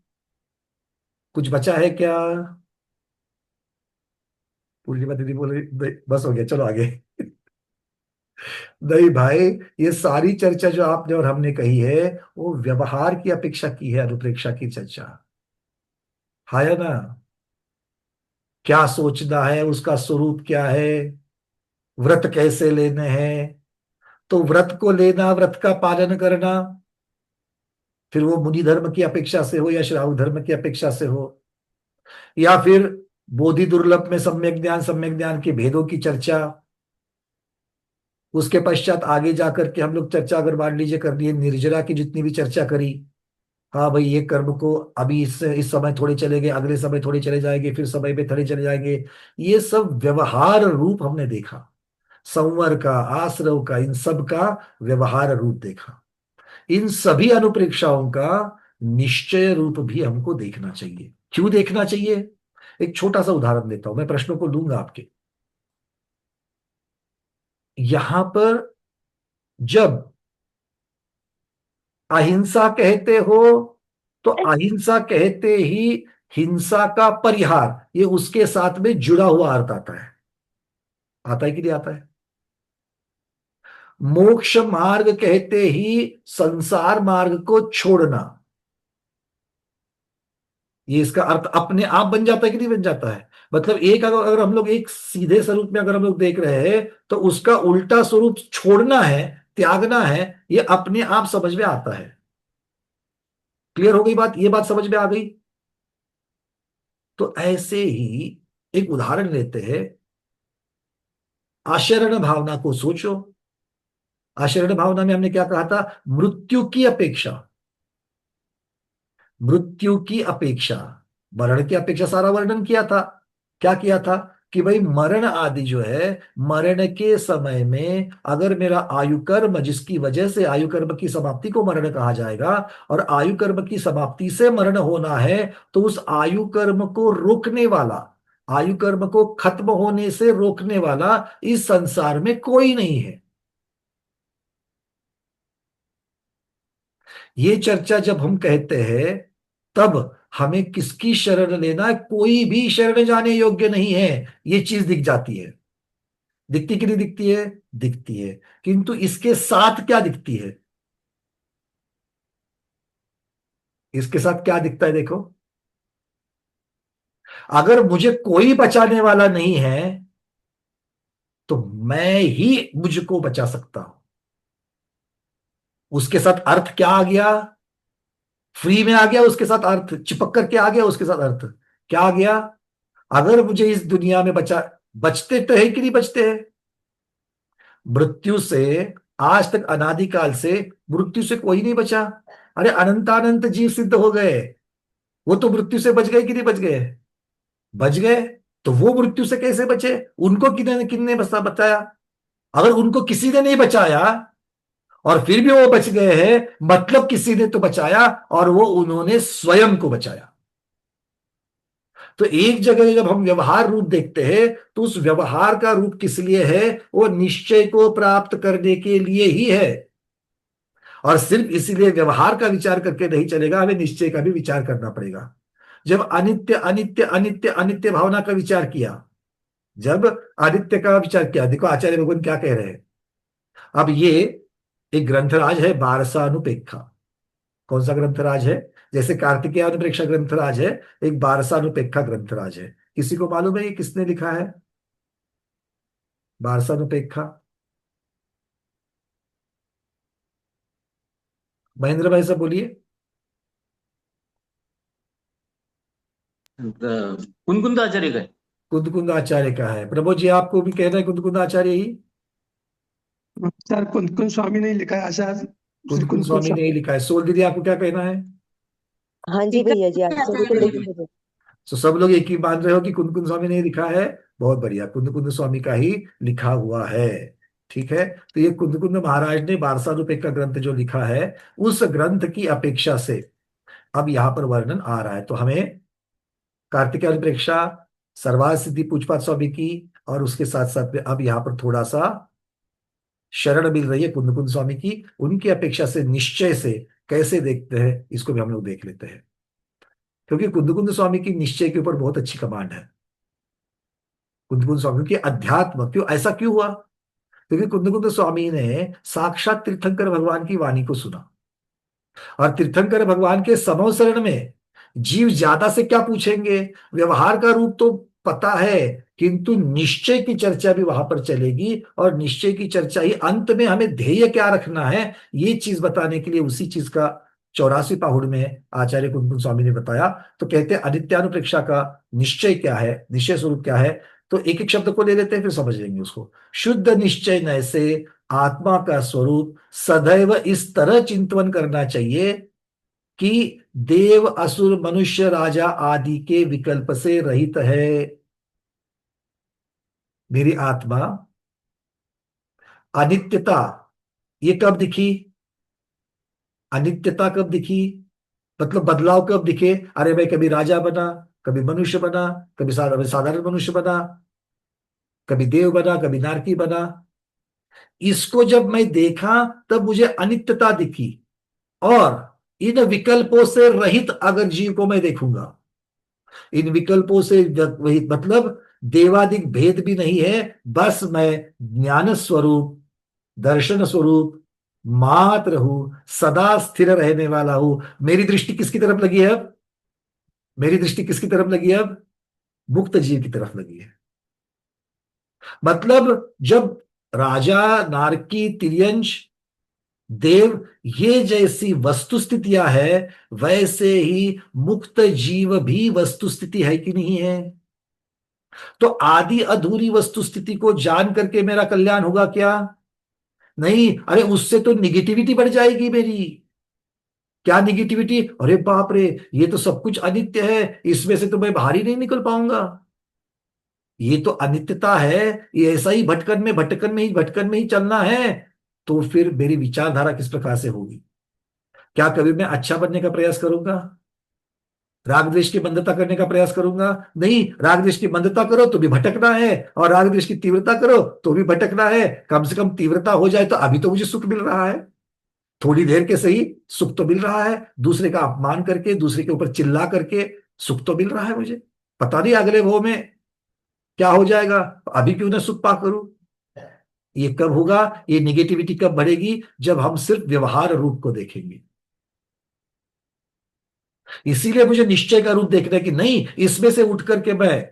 कुछ बचा है क्या? पूर्णिमा दीदी बोले बस हो गया, चलो आगे। नहीं भाई, ये सारी चर्चा जो आपने और हमने कही है, वो व्यवहार की अपेक्षा की है अनुप्रेक्षा की चर्चा, है ना? क्या सोचना है, उसका स्वरूप क्या है, व्रत कैसे लेने हैं, तो व्रत को लेना, व्रत का पालन करना, फिर वो मुनि धर्म की अपेक्षा से हो या श्रावक धर्म की अपेक्षा से हो, या फिर बोधि दुर्लभ में सम्यक ज्ञान के भेदों की चर्चा। उसके पश्चात आगे जाकर के हम लोग चर्चा अगर मान लीजिए करनी है निर्जरा की, जितनी भी चर्चा करी, हाँ भाई ये कर्म को अभी इस समय थोड़े चले गए, अगले समय थोड़े चले जाएंगे, फिर समय पे थोड़े चले जाएंगे, ये सब व्यवहार रूप हमने देखा। संवर का, आश्रव का, इन सब का व्यवहार रूप देखा। इन सभी अनुप्रेक्षाओं का निश्चय रूप भी हमको देखना चाहिए। क्यों देखना चाहिए? एक छोटा सा उदाहरण देता हूं, मैं प्रश्नों को लूंगा आपके। यहां पर जब अहिंसा कहते हो तो अहिंसा कहते ही हिंसा का परिहार, ये उसके साथ में जुड़ा हुआ अर्थ आता है। आता है कि नहीं आता है? मोक्ष मार्ग कहते ही संसार मार्ग को छोड़ना, ये इसका अर्थ अपने आप बन जाता है कि नहीं बन जाता है? मतलब एक अगर हम लोग एक सीधे स्वरूप में अगर हम लोग देख रहे हैं तो उसका उल्टा स्वरूप छोड़ना है, त्यागना है, ये अपने आप समझ में आता है। क्लियर हो गई बात? ये बात समझ में आ गई? तो ऐसे ही एक उदाहरण लेते हैं, आशरण भावना को सोचो। आशरण भावना में हमने क्या कहा था? मृत्यु की अपेक्षा, मृत्यु की अपेक्षा, मरण की अपेक्षा सारा वर्णन किया था। क्या किया था कि भाई मरण आदि जो है, मरण के समय में अगर मेरा आयु कर्म, जिसकी वजह से आयु कर्म की समाप्ति को मरण कहा जाएगा, और आयु कर्म की समाप्ति से मरण होना है, तो उस आयु कर्म को रोकने वाला, आयु कर्म को खत्म होने से रोकने वाला इस संसार में कोई नहीं है। ये चर्चा जब हम कहते हैं तब हमें किसकी शरण लेना है? कोई भी शरण जाने योग्य नहीं है, ये चीज दिख जाती है। दिखती कि नहीं दिखती है? दिखती है। किंतु इसके साथ क्या दिखती है? इसके साथ क्या दिखता है? देखो, अगर मुझे कोई बचाने वाला नहीं है तो मैं ही मुझको बचा सकता हूं। उसके साथ अर्थ क्या आ गया? फ्री में आ गया, उसके साथ अर्थ चिपक करके आ गया, उसके साथ अर्थ क्या आ गया? अगर मुझे इस दुनिया में बचते तो है कि नहीं बचते हैं? मृत्यु से आज तक अनादिकाल से मृत्यु से कोई नहीं बचा। अरे अनंतानंत जीव सिद्ध हो गए, वो तो मृत्यु से बच गए कि नहीं बच गए? बच गए। तो वो मृत्यु से कैसे बचे? उनको किन्ने किन्ने बताया? अगर उनको किसी ने नहीं बचाया और फिर भी वो बच गए हैं, मतलब किसी ने तो बचाया, और वो उन्होंने स्वयं को बचाया। तो एक जगह जब हम व्यवहार रूप देखते हैं तो उस व्यवहार का रूप किस लिए है? वो निश्चय को प्राप्त करने के लिए ही है। और सिर्फ इसीलिए व्यवहार का विचार करके नहीं चलेगा, हमें निश्चय का भी विचार करना पड़ेगा। जब अनित्य अनित्य अनित्य अनित्य भावना का विचार किया, जब अनित्य का विचार किया, देखो आचार्य भगवान क्या कह रहे हैं। अब ये एक ग्रंथराज है बारसानुपेक्षा। कौन सा ग्रंथराज है? जैसे कार्तिकेय अनुप्रेक्षा ग्रंथराज है, एक बारसानुपेक्षा ग्रंथराज है। किसी को मालूम है ये किसने लिखा है बारसानुपेक्षा? महेंद्र भाई साहब बोलिए। कुंदकुंद आचार्य का है। कुंदकुंद आचार्य का है। प्रभु जी आपको भी कहना है कुंदकुंद आचार्य ही? सर कुंदकुंद स्वामी ने लिखा है सर। कुंदकुंद स्वामी ने ही लिखा है। सोल दीदी आपको क्या कहना है? हाँ जी भैया जी, आचार्य को लिखते हैं। तो सब लोग एक ही मान रहे हो कि कुंदकुंद स्वामी ने लिखा है? बहुत बढ़िया, कुंदकुंद स्वामी का ही लिखा हुआ है। ठीक है, तो ये कुंदकुंद महाराज ने बारसानुपेक्षा ग्रंथ जो लिखा है, उस ग्रंथ की अपेक्षा से अब यहाँ पर वर्णन आ रहा है। तो हमें कार्तिकेय अनुप्रेक्षा, सर्वार्थ सिद्धि पूजपाद स्वामी की, और उसके साथ साथ में अब यहाँ पर थोड़ा सा शरण मिल रही है कुंदकुंद स्वामी की। उनकी अपेक्षा से निश्चय से कैसे देखते हैं, इसको भी हम लोग देख लेते हैं। क्योंकि कुंदकुंद स्वामी की निश्चय के ऊपर बहुत अच्छी कमांड है। कुंदकुंद स्वामी की अध्यात्म क्यों, ऐसा क्यों हुआ? क्योंकि कुंदकुंद स्वामी ने साक्षात तीर्थंकर भगवान की वाणी को सुना, और तीर्थंकर भगवान के समवसरण में जीव ज्यादा से क्या पूछेंगे? व्यवहार का रूप तो पता है, किंतु निश्चय की चर्चा भी वहां पर चलेगी, और निश्चय की चर्चा ही अंत में हमें ध्येय क्या रखना है ये चीज बताने के लिए उसी चीज का 84 पाहुड़ में आचार्य कुंदकुंद स्वामी ने बताया। तो कहते हैं अनित्यानुप्रेक्षा का निश्चय क्या है, निश्चय स्वरूप क्या है। तो एक एक शब्द को ले लेते हैं, फिर समझ लेंगे उसको। शुद्ध निश्चय नय से आत्मा का स्वरूप सदैव इस तरह चिंतन करना चाहिए कि देव असुर मनुष्य राजा आदि के विकल्प से रहित है। मेरी आत्मा अनित्यता ये कब दिखी? अनित्यता कब दिखी? मतलब बदलाव कब दिखे? अरे भाई कभी राजा बना, कभी मनुष्य बना, कभी साधारण मनुष्य बना, कभी देव बना, कभी नारकी बना। इसको जब मैं देखा तब मुझे अनित्यता दिखी। और इन विकल्पों से रहित अगर जीव को मैं देखूंगा, इन विकल्पों से वही मतलब देवादिक भेद भी नहीं है, बस मैं ज्ञान स्वरूप, दर्शन स्वरूप मात्र हूं, सदा स्थिर रहने वाला हूं। मेरी दृष्टि किसकी तरफ लगी है अब? मेरी दृष्टि किसकी तरफ लगी है अब? मुक्त जीव की तरफ लगी है। मतलब जब राजा, नारकी, तिर्यंश, देव ये जैसी वस्तु स्थितियां है, वैसे ही मुक्त जीव भी वस्तु स्थिति है कि नहीं है? तो आदि अधूरी वस्तु स्थिति को जान करके मेरा कल्याण होगा क्या? नहीं, अरे उससे तो निगेटिविटी बढ़ जाएगी मेरी। क्या निगेटिविटी? अरे बाप रे, ये तो सब कुछ अनित्य है, इसमें से तो मैं बाहर ही नहीं निकल पाऊंगा, ये तो अनित्यता है, ये ऐसा ही भटकन में ही चलना है। तो फिर मेरी विचारधारा किस प्रकार से होगी? क्या कभी मैं अच्छा बनने का प्रयास करूंगा? राग द्वेष की मंदता करने का प्रयास करूंगा? नहीं, राग द्वेष की मंदता करो तो भी भटकना है, और राग द्वेष की तीव्रता करो तो भी भटकना है। कम से कम तीव्रता हो जाए तो अभी तो मुझे सुख मिल रहा है, थोड़ी देर के सही सुख तो मिल रहा है, दूसरे का अपमान करके, दूसरे के ऊपर चिल्ला करके सुख तो मिल रहा है मुझे। पता नहीं अगले भव में क्या हो जाएगा, अभी क्यों ना सुख पा करूं। ये कब होगा? ये निगेटिविटी कब बढ़ेगी? जब हम सिर्फ व्यवहार रूप को देखेंगे। इसीलिए मुझे निश्चय का रूप देखना है कि नहीं, इसमें से उठ करके मैं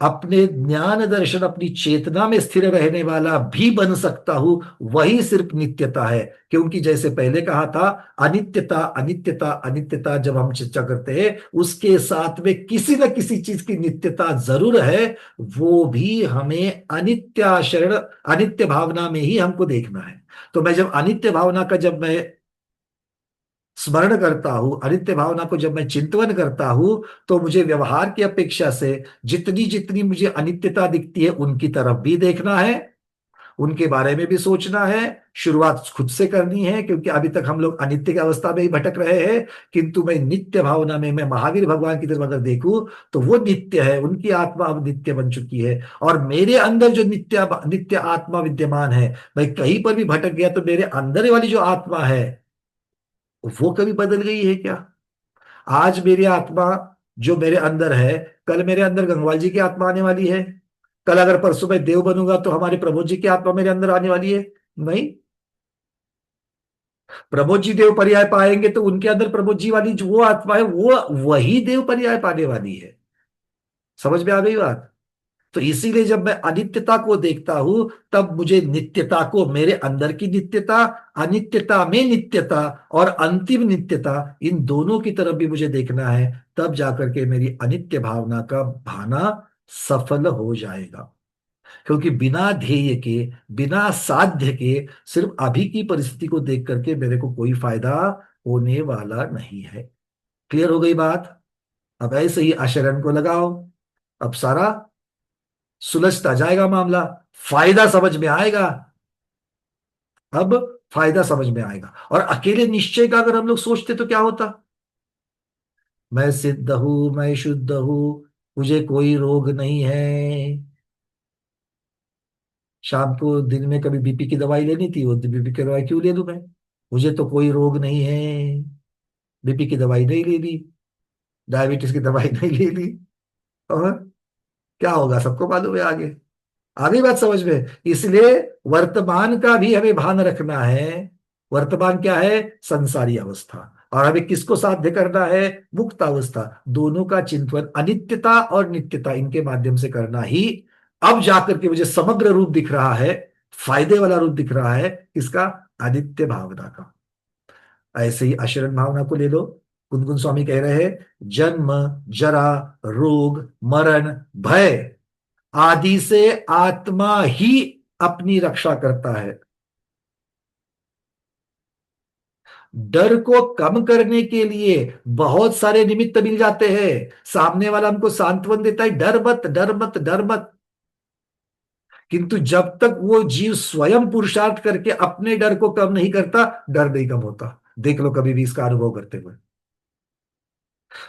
अपने ज्ञान दर्शन, अपनी चेतना में स्थिर रहने वाला भी बन सकता हूं। वही सिर्फ नित्यता है। क्योंकि जैसे पहले कहा था, अनित्यता अनित्यता अनित्यता जब हम चर्चा करते हैं, उसके साथ में किसी न किसी चीज की नित्यता जरूर है। वो भी हमें अनित्याशरण, अनित्य भावना में ही हमको देखना है। तो मैं जब अनित्य भावना का जब मैं स्मरण करता हूं, अनित्य भावना को जब मैं चिंतन करता हूं, तो मुझे व्यवहार की अपेक्षा से जितनी जितनी मुझे अनित्यता दिखती है उनकी तरफ भी देखना है, उनके बारे में भी सोचना है। शुरुआत खुद से करनी है, क्योंकि अभी तक हम लोग अनित्य की अवस्था में ही भटक रहे हैं। किंतु मैं नित्य भावना में, मैं महावीर भगवान की तरफ अगर देखूं तो वो नित्य है, उनकी आत्मा अब नित्य बन चुकी है। और मेरे अंदर जो नित्य नित्य आत्मा विद्यमान है, मैं कहीं पर भी भटक गया तो मेरे अंदर वाली जो आत्मा है वो कभी बदल गई है क्या? आज मेरी आत्मा जो मेरे अंदर है, कल मेरे अंदर गंगवाल जी की आत्मा आने वाली है। कल अगर परसों मैं देव बनूंगा तो हमारे प्रमोद जी की आत्मा मेरे अंदर आने वाली है। नहीं, प्रमोद जी देव पर्याय पाएंगे तो उनके अंदर प्रमोद जी वाली जो वो आत्मा है, वो वही देव पर्याय पाने वाली है। समझ में आ गई बात? तो इसीलिए जब मैं अनित्यता को देखता हूं, तब मुझे नित्यता को, मेरे अंदर की नित्यता, अनित्यता में नित्यता और अंतिम नित्यता, इन दोनों की तरफ भी मुझे देखना है। तब जाकर के मेरी अनित्य भावना का भाना सफल हो जाएगा। क्योंकि बिना ध्येय के, बिना साध्य के, सिर्फ अभी की परिस्थिति को देख करके मेरे को कोई फायदा होने वाला नहीं है। क्लियर हो गई बात? अब ऐसे ही आचरण को लगाओ, अब सारा सुलझता जाएगा मामला, फायदा समझ में आएगा। अब फायदा समझ में आएगा। और अकेले निश्चय का अगर हम लोग सोचते तो क्या होता? मैं सिद्ध हूं, मैं शुद्ध हूं, मुझे कोई रोग नहीं है। शाम को दिन में कभी बीपी की दवाई लेनी थी, वो बीपी की दवाई क्यों ले लूं मैं? मुझे तो कोई रोग नहीं है, बीपी की दवाई नहीं ले ली, डायबिटीज की दवाई नहीं ले ली, और क्या होगा सबको मालूम है आगे। आगे बात समझ में? इसलिए वर्तमान का भी हमें भान रखना है। वर्तमान क्या है? संसारी अवस्था। और हमें किसको साध्य करना है? मुक्त अवस्था। दोनों का चिंतन, अनित्यता और नित्यता, इनके माध्यम से करना ही अब जाकर के मुझे समग्र रूप दिख रहा है, फायदे वाला रूप दिख रहा है। इसका अनित्य भावना का। ऐसे ही अशरण भावना को ले लो। कुंदकुंद स्वामी कह रहे हैं, जन्म, जरा, रोग, मरण, भय आदि से आत्मा ही अपनी रक्षा करता है। डर को कम करने के लिए बहुत सारे निमित्त मिल जाते हैं। सामने वाला हमको सांत्वन देता है, डर मत, डर मत, डर मत। किंतु जब तक वो जीव स्वयं पुरुषार्थ करके अपने डर को कम नहीं करता, डर नहीं कम होता। देख लो कभी भी इसका अनुभव करते हुए।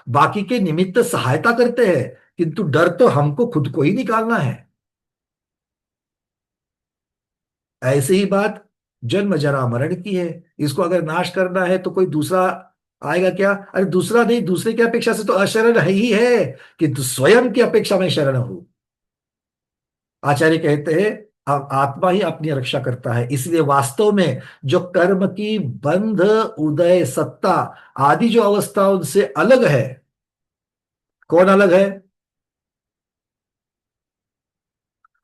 बाकी के निमित्त सहायता करते हैं, किंतु डर तो हमको खुद को ही निकालना है। ऐसे ही बात जन्म जरा मरण की है। इसको अगर नाश करना है तो कोई दूसरा आएगा क्या? अरे दूसरा नहीं, दूसरे की अपेक्षा से तो अशरण है ही है, किंतु स्वयं की अपेक्षा में शरण हूं। आचार्य कहते हैं आत्मा ही अपनी रक्षा करता है। इसलिए वास्तव में जो कर्म की बंध उदय सत्ता आदि जो अवस्था उनसे अलग है, कौन अलग है?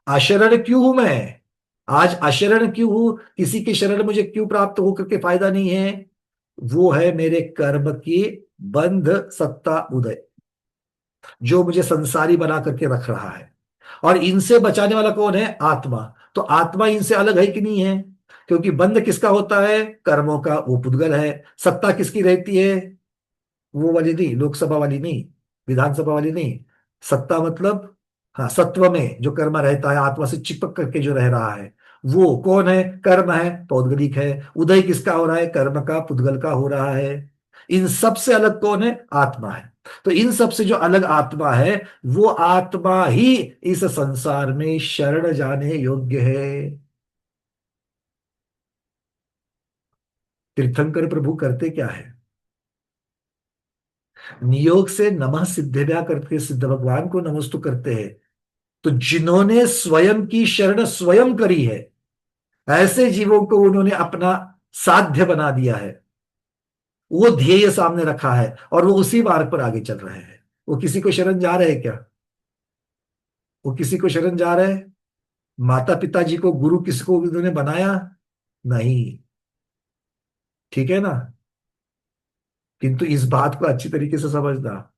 अशरण क्यों हूं मैं? आज अशरण क्यों हूं? किसी की शरण मुझे क्यों प्राप्त होकर के फायदा नहीं है? वो है मेरे कर्म की बंध सत्ता उदय, जो मुझे संसारी बना करके रख रहा है। और इनसे बचाने वाला कौन है? आत्मा। तो आत्मा इनसे अलग है कि नहीं है? क्योंकि बंध किसका होता है? कर्मों का, वो पुद्गल है। सत्ता किसकी रहती है? वो वाली नहीं, लोकसभा वाली नहीं, विधानसभा वाली नहीं। सत्ता मतलब हाँ, सत्व में जो कर्म रहता है, आत्मा से चिपक करके जो रह रहा है, वो कौन है? कर्म है, पौद्गलिक है। उदय किसका हो रहा है? कर्म का, पुद्गल का हो रहा है। इन सब से अलग कौन है? आत्मा है। तो इन सब से जो अलग आत्मा है, वो आत्मा ही इस संसार में शरण जाने योग्य है। तीर्थंकर प्रभु करते क्या है? नियोग से नमः सिद्धेभ्या करके सिद्ध भगवान को नमस्तु करते हैं। तो जिन्होंने स्वयं की शरण स्वयं करी है, ऐसे जीवों को उन्होंने अपना साध्य बना दिया है, वो ध्येय सामने रखा है और वो उसी मार्ग पर आगे चल रहे हैं। वो किसी को शरण जा रहे हैं क्या? वो किसी को शरण जा रहे हैं? माता पिताजी को, गुरु किसी को उन्होंने बनाया नहीं, ठीक है ना? किंतु इस बात को अच्छी तरीके से समझना,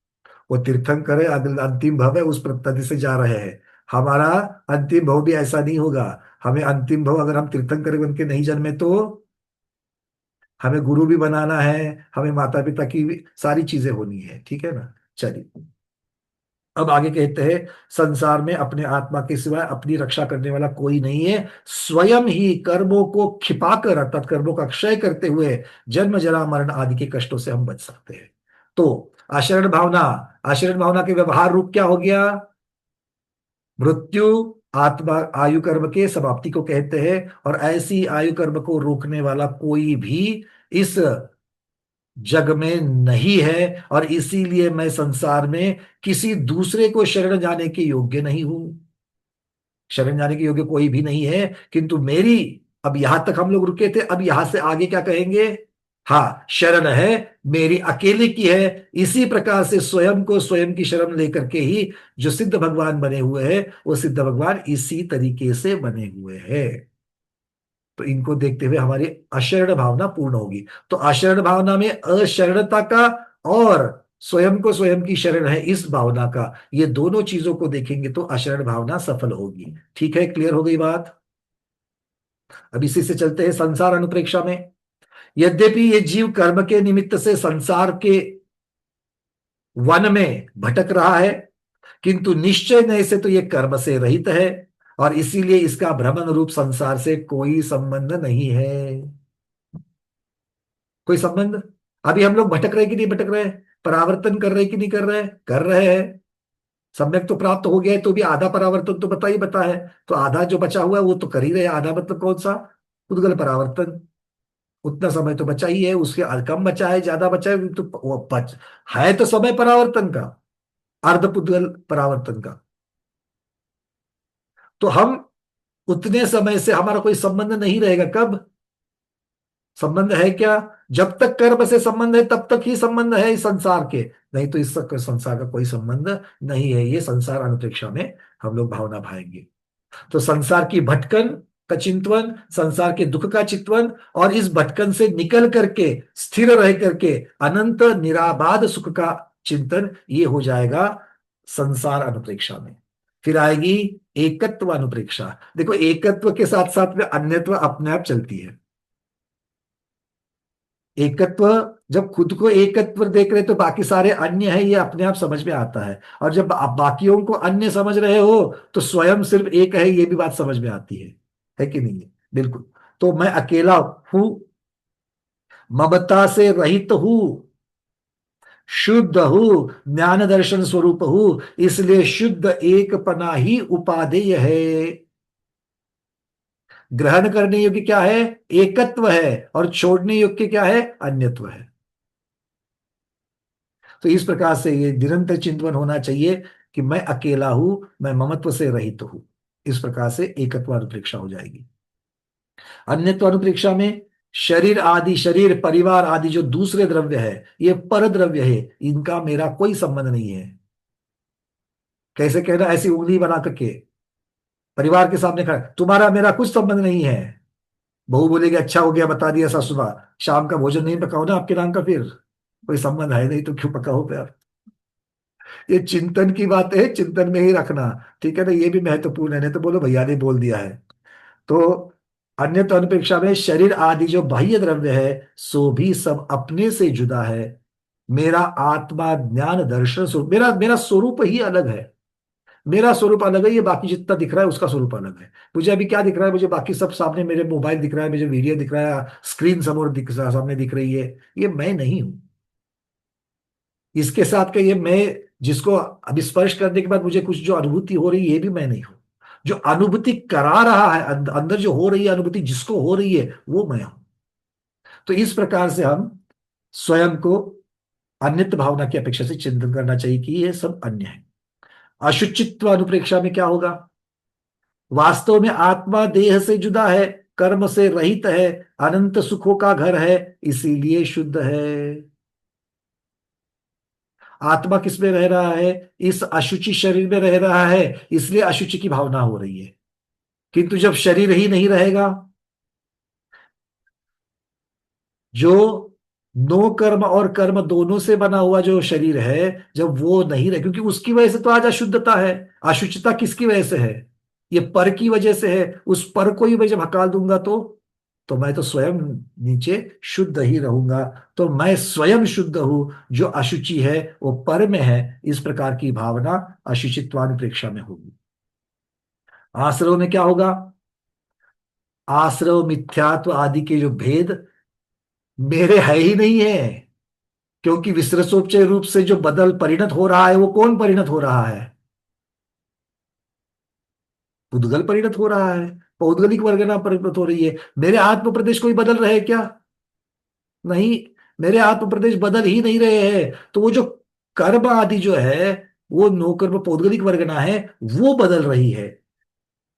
वो तीर्थंकर है, अंतिम भव है, उस पद्धति से जा रहे हैं। हमारा अंतिम भव भी ऐसा नहीं होगा। हमें अंतिम भव, अगर हम तीर्थंकर बन के नहीं जन्मे तो हमें गुरु भी बनाना है, हमें माता पिता की भी सारी चीजें होनी है, ठीक है ना? चलिए अब आगे कहते हैं, संसार में अपने आत्मा के सिवाय अपनी रक्षा करने वाला कोई नहीं है। स्वयं ही कर्मों को खिपाकर अर्थात कर्मों का क्षय करते हुए जन्म जरा मरण आदि के कष्टों से हम बच सकते हैं। तो आचरण भावना, आचरण भावना के व्यवहार रूप क्या हो गया? मृत्यु, आत्मा आयु कर्म के समाप्ति को कहते हैं। और ऐसी आयु कर्म को रोकने वाला कोई भी इस जग में नहीं है, और इसीलिए मैं संसार में किसी दूसरे को शरण जाने के योग्य नहीं हूं। शरण जाने के योग्य कोई भी नहीं है, किंतु मेरी, अब यहां तक हम लोग रुके थे, अब यहां से आगे क्या कहेंगे? हाँ, शरण है मेरी अकेले की है। इसी प्रकार से स्वयं को स्वयं की शरण लेकर के ही जो सिद्ध भगवान बने हुए हैं, वो सिद्ध भगवान इसी तरीके से बने हुए हैं। तो इनको देखते हुए हमारी अशरण भावना पूर्ण होगी। तो अशरण भावना में अशरणता का और स्वयं को स्वयं की शरण है इस भावना का, ये दोनों चीजों को देखेंगे तो अशरण भावना सफल होगी। ठीक है, क्लियर हो गई बात? अब इसी से चलते हैं संसार अनुप्रेक्षा में। यद्यपि ये जीव कर्म के निमित्त से संसार के वन में भटक रहा है, किंतु निश्चय नहीं से तो ये कर्म से रहित है, और इसीलिए इसका भ्रमण रूप संसार से कोई संबंध नहीं है। कोई संबंध? अभी हम लोग भटक रहे कि नहीं भटक रहे? परावर्तन कर रहे कि नहीं कर रहे? कर रहे हैं। सम्यक तो प्राप्त हो गया है, तो भी आधा परावर्तन तो बता ही बता है। तो आधा जो बचा हुआ है वो तो कर ही रहे। आधा मतलब कौन सा? उद्गल परावर्तन। उतना समय तो बचा ही है, उसके कम बचा है, ज्यादा बचा है, तो वो है तो समय परावर्तन का, अर्धपुद्गल परावर्तन का। तो हम उतने समय से हमारा कोई संबंध नहीं रहेगा। कब संबंध है? क्या? जब तक कर्म से संबंध है तब तक ही संबंध है इस संसार के, नहीं तो इस संसार का कोई संबंध नहीं है। ये संसार अनुप्रेक्षा में हम लोग भावना भाएंगे। तो संसार की भटकन का चिंतन, संसार के दुख का चिंतन, और इस भटकन से निकल करके स्थिर रह करके अनंत निराबाद सुख का चिंतन, ये हो जाएगा संसार अनुप्रेक्षा में। फिर आएगी एकत्व अनुप्रेक्षा। देखो, एकत्व के साथ साथ में अन्यत्व अपने आप चलती है। एकत्व, जब खुद को एकत्व देख रहे तो बाकी सारे अन्य है, ये अपने आप समझ में आता है। और जब आप बाकियों को अन्य समझ रहे हो तो स्वयं सिर्फ एक है, ये भी बात समझ में आती है कि नहीं? बिल्कुल। तो मैं अकेला हूं, ममता से रहित हूं, शुद्ध हूं, ज्ञान दर्शन स्वरूप हूं, इसलिए शुद्ध एक पना ही उपादेय है। ग्रहण करने योग्य क्या है? एकत्व है, और छोड़ने योग्य क्या है? अन्यत्व है। तो इस प्रकार से ये निरंतर चिंतन होना चाहिए कि मैं अकेला हूं, मैं ममत्व से रहित हूं। इस प्रकार से एकत्व अनुप्रेक्षा हो जाएगी। अन्यत्व अनुप्रेक्षा में शरीर आदि, शरीर परिवार आदि जो दूसरे द्रव्य है, ये पर द्रव्य है, इनका मेरा कोई संबंध नहीं है। कैसे कहना? ऐसी उंगली बना करके परिवार के सामने खड़ा, तुम्हारा मेरा कुछ संबंध नहीं है। बहू बोलेगी अच्छा हो गया बता दिया सासू माँ, शाम का भोजन नहीं पकाओ ना आपके नाम का, फिर कोई संबंध है नहीं तो क्यों पकाओ प्यार। ये चिंतन की बात है, चिंतन में ही रखना, ठीक है ना? ये भी महत्वपूर्ण है, नहीं तो बोलो भैया ने बोल दिया है। तो अन्य तो अनपेक्षा में शरीर आदि जो बाह्य द्रव्य है, सो भी सब अपने से जुदा है। मेरा आत्मा ज्ञान दर्शन स्वरूप, मेरा मेरा स्वरूप ही अलग है। मेरा स्वरूप अलग है, ये बाकी जितना दिख रहा है उसका स्वरूप अलग है। मुझे अभी क्या दिख रहा है? मुझे बाकी सब सामने, मेरे मोबाइल दिख रहा है, मुझे वीडियो दिख रहा है, स्क्रीन सामने दिख रही है, ये मैं नहीं हूं। इसके साथ का ये मैं, जिसको अभी स्पर्श करने के बाद मुझे कुछ जो अनुभूति हो रही है, ये भी मैं नहीं हूं। जो अनुभूति करा रहा है, अंदर जो हो रही है अनुभूति, जिसको हो रही है, वो मैं हूं। तो इस प्रकार से हम स्वयं को अन्यत्व भावना की अपेक्षा से चिंतन करना चाहिए कि ये सब अन्य है। अशुचित्व अनुप्रेक्षा में क्या होगा? वास्तव में आत्मा देह से जुदा है, कर्म से रहित है, अनंत सुखों का घर है, इसीलिए शुद्ध है। आत्मा किस में रह रहा है? इस अशुचि शरीर में रह रहा है, इसलिए अशुचि की भावना हो रही है। किंतु जब शरीर ही नहीं रहेगा, जो नो कर्म और कर्म दोनों से बना हुआ जो शरीर है, जब वो नहीं रहे, क्योंकि उसकी वजह से तो आज अशुद्धता है। अशुचिता किसकी वजह से है? ये पर की वजह से है। उस पर को ही मैं जब हकाल दूंगा तो मैं तो स्वयं नीचे शुद्ध ही रहूंगा। तो मैं स्वयं शुद्ध हूं, जो अशुचि है वो पर में है। इस प्रकार की भावना अशुचित्वानुप्रेक्षा में होगी। आश्रव में क्या होगा? आश्रव मिथ्यात्व आदि के जो भेद मेरे है ही नहीं है, क्योंकि विसर्जोपचय रूप से जो बदल परिणत हो रहा है, वो कौन परिणत हो रहा है? पुद्गल परिणत हो रहा है, पौद्गलिक वर्गना परिणत हो रही है। मेरे आत्म प्रदेश कोई बदल रहे क्या? नहीं, मेरे आत्म प्रदेश बदल ही नहीं रहे हैं। तो वो जो कर्म आदि जो है, वो नो कर्म पौद्गलिक वर्गना है, वो बदल रही है।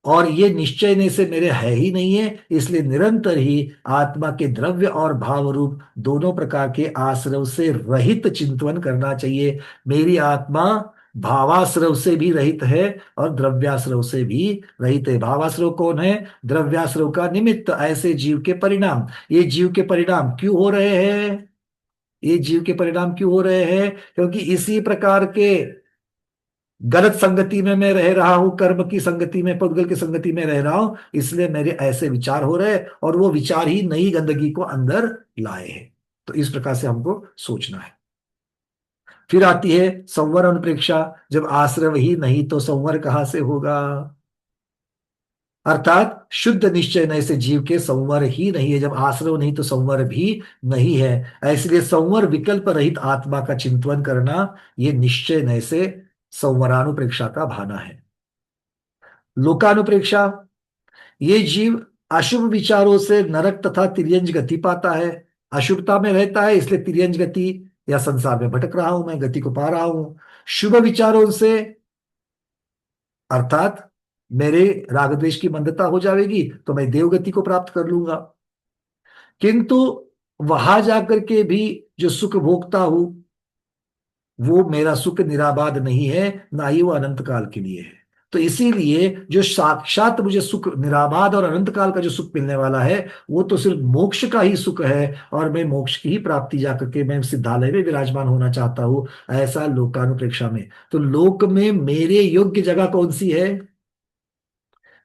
और ये निश्चय ने से मेरे है ही नहीं है, इसलिए निरंतर ही आत्मा के द्रव्य और भाव रूप दोनों प्रकार के आश्रव से रहित चिंतन करना चाहिए। मेरी आत्मा भावाश्रव से भी रहित है और द्रव्याश्रव से भी रहित है। भावाश्रव कौन है? द्रव्याश्रव का निमित्त, ऐसे जीव के परिणाम। ये जीव के परिणाम क्यों हो रहे हैं? ये जीव के परिणाम क्यों हो रहे हैं? क्योंकि इसी प्रकार के गलत संगति में मैं रह रहा हूं, कर्म की संगति में, पुद्गल की संगति में रह रहा हूं, इसलिए मेरे ऐसे विचार हो रहे हैं, और वो विचार ही नई गंदगी को अंदर लाए हैं। तो इस प्रकार से हमको सोचना है। फिर आती है संवर अनुप्रेक्षा। जब आश्रव ही नहीं तो संवर कहां से होगा? अर्थात शुद्ध निश्चय नए से जीव के संवर ही नहीं है। जब आश्रव नहीं तो संवर भी नहीं है। इसलिए संवर विकल्प रहित आत्मा का चिंतन करना, ये निश्चय नए से संवरानुप्रेक्षा का भाना है। लोकानुप्रेक्षा, ये जीव अशुभ विचारों से नरक तथा तिर्यंज गति पाता है। अशुभता में रहता है, इसलिए तिर्यंज गति या संसार में भटक रहा हूं, मैं गति को पा रहा हूं। शुभ विचारों से अर्थात मेरे राग द्वेष की मंदता हो जाएगी तो मैं देवगति को प्राप्त कर लूंगा। किंतु वहां जाकर के भी जो सुख भोगता हूं, वो मेरा सुख निराबाद नहीं है, ना ही वो अनंत काल के लिए है। तो इसीलिए जो साक्षात मुझे सुख, निराबाद और अनंत काल का जो सुख मिलने वाला है, वो तो सिर्फ मोक्ष का ही सुख है, और मैं मोक्ष की ही प्राप्ति जाकर के मैं सिद्धालय में विराजमान होना चाहता हूं। ऐसा लोकानुप्रेक्षा में। तो लोक में मेरे योग्य जगह कौन सी है?